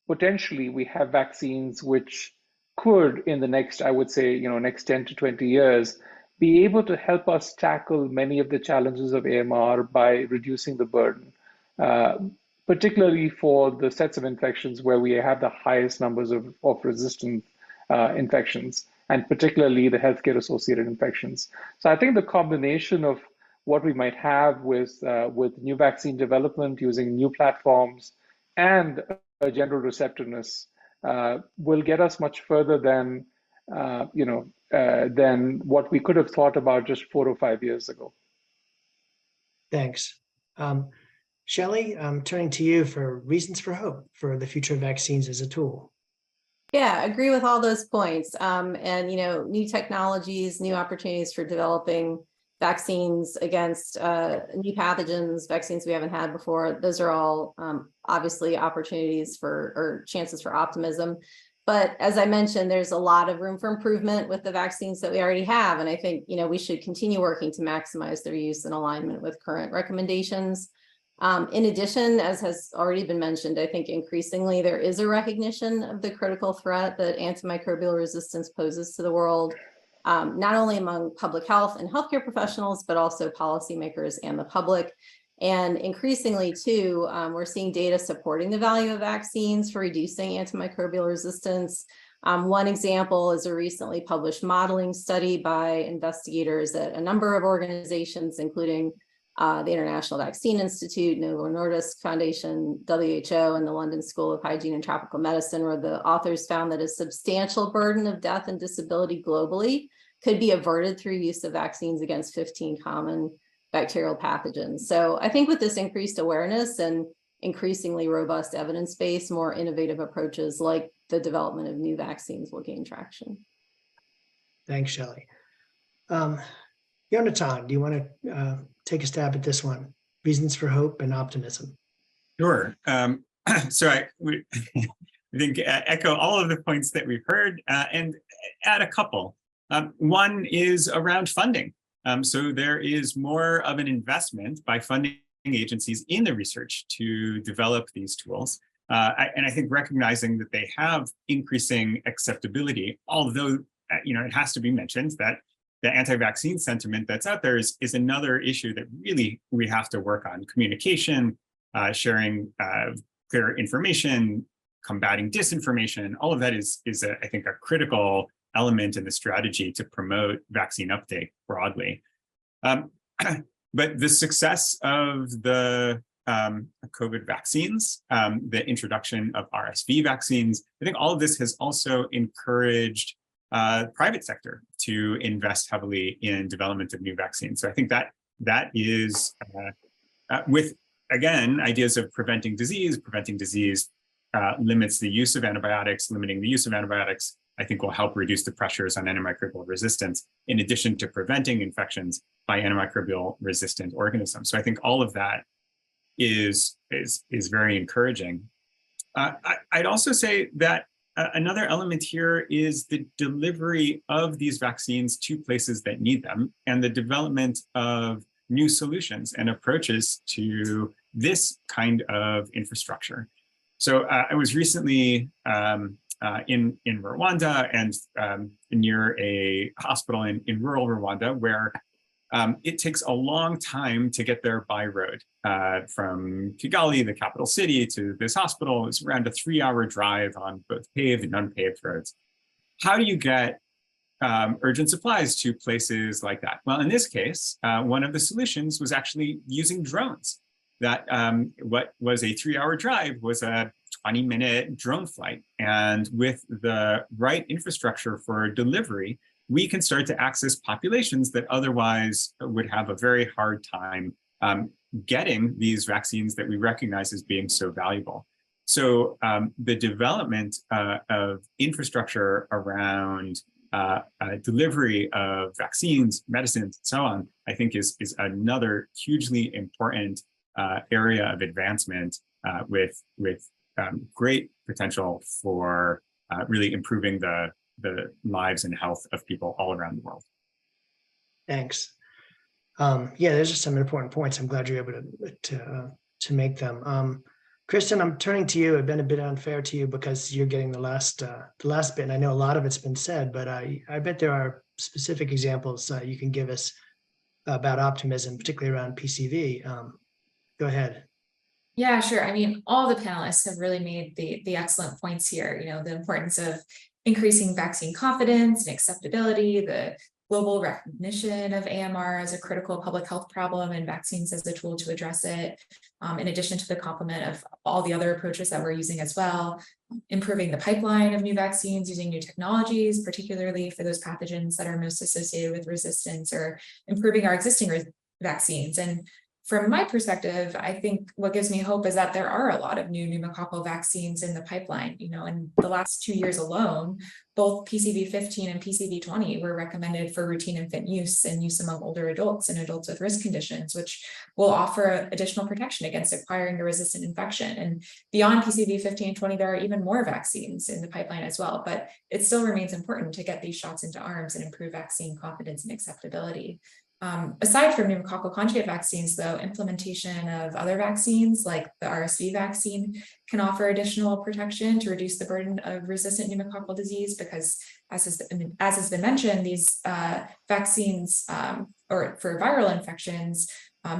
potentially we have vaccines which could, in the next, I would say, next 10 to 20 years, be able to help us tackle many of the challenges of AMR by reducing the burden, particularly for the sets of infections where we have the highest numbers of resistant infections, and particularly the healthcare-associated infections. So I think the combination of what we might have with new vaccine development using new platforms and a general receptiveness will get us much further than what we could have thought about just 4 or 5 years ago. Thanks. Shelley, I'm turning to you for reasons for hope for the future of vaccines as a tool. Yeah, I agree with all those points. And new technologies, new opportunities for developing vaccines against new pathogens, vaccines we haven't had before. Those are all obviously opportunities or chances for optimism. But as I mentioned, there's a lot of room for improvement with the vaccines that we already have. And I think, we should continue working to maximize their use in alignment with current recommendations. In addition, as has already been mentioned, I think increasingly there is a recognition of the critical threat that antimicrobial resistance poses to the world, not only among public health and healthcare professionals, but also policymakers and the public. And increasingly too, we're seeing data supporting the value of vaccines for reducing antimicrobial resistance. One example is a recently published modeling study by investigators at a number of organizations, including the International Vaccine Institute, Novo Nordisk Foundation, WHO, and the London School of Hygiene and Tropical Medicine, where the authors found that a substantial burden of death and disability globally could be averted through use of vaccines against 15 common bacterial pathogens. So I think with this increased awareness and increasingly robust evidence base, more innovative approaches like the development of new vaccines will gain traction. Thanks, Shelley. Yonatan, do you want to take a stab at this one? Reasons for hope and optimism. Sure. So I think echo all of the points that we've heard and add a couple. One is around funding. So there is more of an investment by funding agencies in the research to develop these tools. And I think recognizing that they have increasing acceptability, although it has to be mentioned that the anti-vaccine sentiment that's out there is another issue that really we have to work on. Communication, sharing clear information, combating disinformation, all of that is I think, a critical element in the strategy to promote vaccine uptake broadly. But the success of the COVID vaccines, the introduction of RSV vaccines, I think all of this has also encouraged private sector to invest heavily in development of new vaccines. So I think that is with, again, ideas of preventing disease limits the use of antibiotics. Limiting the use of antibiotics, I think, will help reduce the pressures on antimicrobial resistance, in addition to preventing infections by antimicrobial-resistant organisms. So I think all of that is very encouraging. I'd also say that another element here is the delivery of these vaccines to places that need them, and the development of new solutions and approaches to this kind of infrastructure. So I was recently in Rwanda and near a hospital in rural Rwanda, where it takes a long time to get there by road. From Kigali, the capital city, to this hospital is around a 3-hour drive on both paved and unpaved roads. How do you get urgent supplies to places like that? Well, in this case, one of the solutions was actually using drones. That what was a 3-hour drive was a 20-minute drone flight. And with the right infrastructure for delivery, we can start to access populations that otherwise would have a very hard time getting these vaccines that we recognize as being so valuable. So the development of infrastructure around delivery of vaccines, medicines, and so on, I think is another hugely important area of advancement with great potential for really improving the lives and health of people all around the world. Thanks. Yeah, there's just some important points. I'm glad you're able to make them. Kristen, I'm turning to you. I've been a bit unfair to you because you're getting the last bit, and I know a lot of it's been said, but I bet there are specific examples you can give us about optimism, particularly around PCV. Go ahead. Yeah, sure. I mean, all the panelists have really made the excellent points here. The importance of increasing vaccine confidence and acceptability, the global recognition of AMR as a critical public health problem and vaccines as a tool to address it, in addition to the complement of all the other approaches that we're using as well, improving the pipeline of new vaccines using new technologies, particularly for those pathogens that are most associated with resistance, or improving our existing vaccines. And from my perspective, I think what gives me hope is that there are a lot of new pneumococcal vaccines in the pipeline. In the last 2 years alone, both PCV15 and PCV20 were recommended for routine infant use and use among older adults and adults with risk conditions, which will offer additional protection against acquiring a resistant infection. And beyond PCV15 and 20, there are even more vaccines in the pipeline as well, but it still remains important to get these shots into arms and improve vaccine confidence and acceptability. Aside from pneumococcal conjugate vaccines, though, implementation of other vaccines like the RSV vaccine can offer additional protection to reduce the burden of resistant pneumococcal disease, because as has been mentioned, these vaccines or for viral infections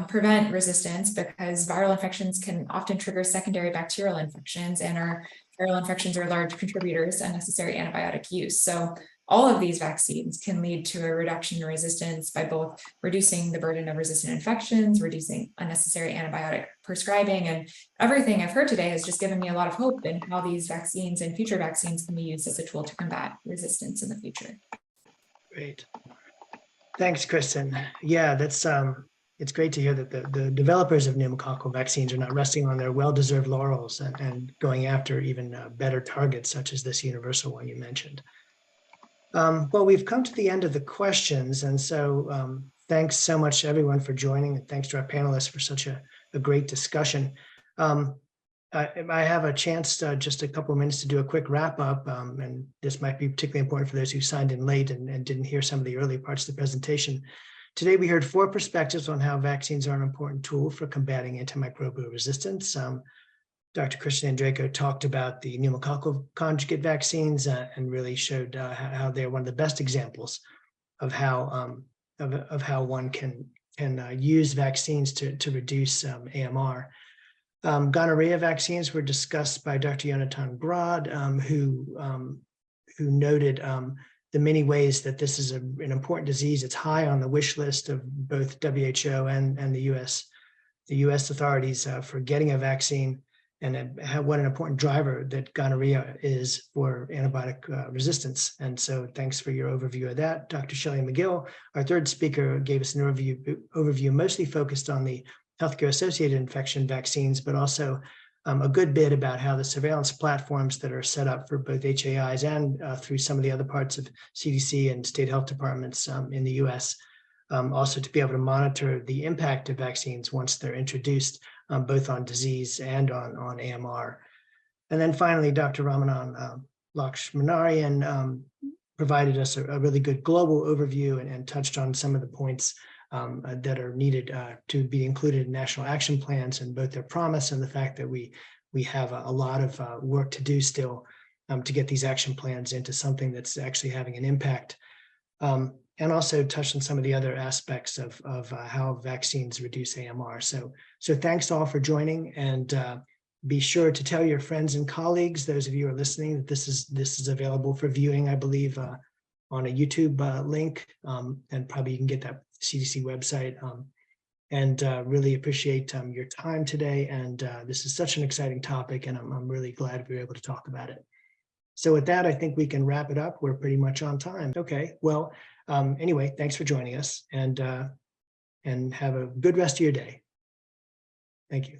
prevent resistance, because viral infections can often trigger secondary bacterial infections and are viral infections are large contributors to unnecessary antibiotic use. So all of these vaccines can lead to a reduction in resistance by both reducing the burden of resistant infections, reducing unnecessary antibiotic prescribing, and everything I've heard today has just given me a lot of hope in how these vaccines and future vaccines can be used as a tool to combat resistance in the future. Great. Thanks, Kristen. Yeah, that's it's great to hear that the developers of pneumococcal vaccines are not resting on their well-deserved laurels and going after even better targets, such as this universal one you mentioned. Well, we've come to the end of the questions, and so thanks so much to everyone for joining, and thanks to our panelists for such a great discussion. I have a chance, just a couple of minutes to do a quick wrap up, and this might be particularly important for those who signed in late and didn't hear some of the early parts of the presentation. Today, we heard 4 perspectives on how vaccines are an important tool for combating antimicrobial resistance. Dr. Kristen Andreyko talked about the pneumococcal conjugate vaccines and really showed how they're one of the best examples of how one can use vaccines to reduce AMR. Gonorrhea vaccines were discussed by Dr. Jonathan Grad, who noted the many ways that this is an important disease. It's high on the wish list of both WHO and the US authorities for getting a vaccine, and what an important driver that gonorrhea is for antibiotic resistance. And so thanks for your overview of that. Dr. Shelley McGill, our third speaker, gave us an overview mostly focused on the healthcare-associated infection vaccines, but also a good bit about how the surveillance platforms that are set up for both HAIs and through some of the other parts of CDC and state health departments in the US, also to be able to monitor the impact of vaccines once they're introduced, both on disease and on AMR. And then finally, Dr. Ramanan Lakshmanarian provided us a really good global overview and touched on some of the points that are needed to be included in national action plans, and both their promise and the fact that we have a lot of work to do still to get these action plans into something that's actually having an impact. And also touched on some of the other aspects of how vaccines reduce AMR. So thanks all for joining, and be sure to tell your friends and colleagues, those of you who are listening, that this is available for viewing, I believe, on a YouTube link, and probably you can get that CDC website. And really appreciate your time today. And this is such an exciting topic, and I'm really glad we were able to talk about it. So with that, I think we can wrap it up. We're pretty much on time. Okay, well, anyway, thanks for joining us, and have a good rest of your day. Thank you.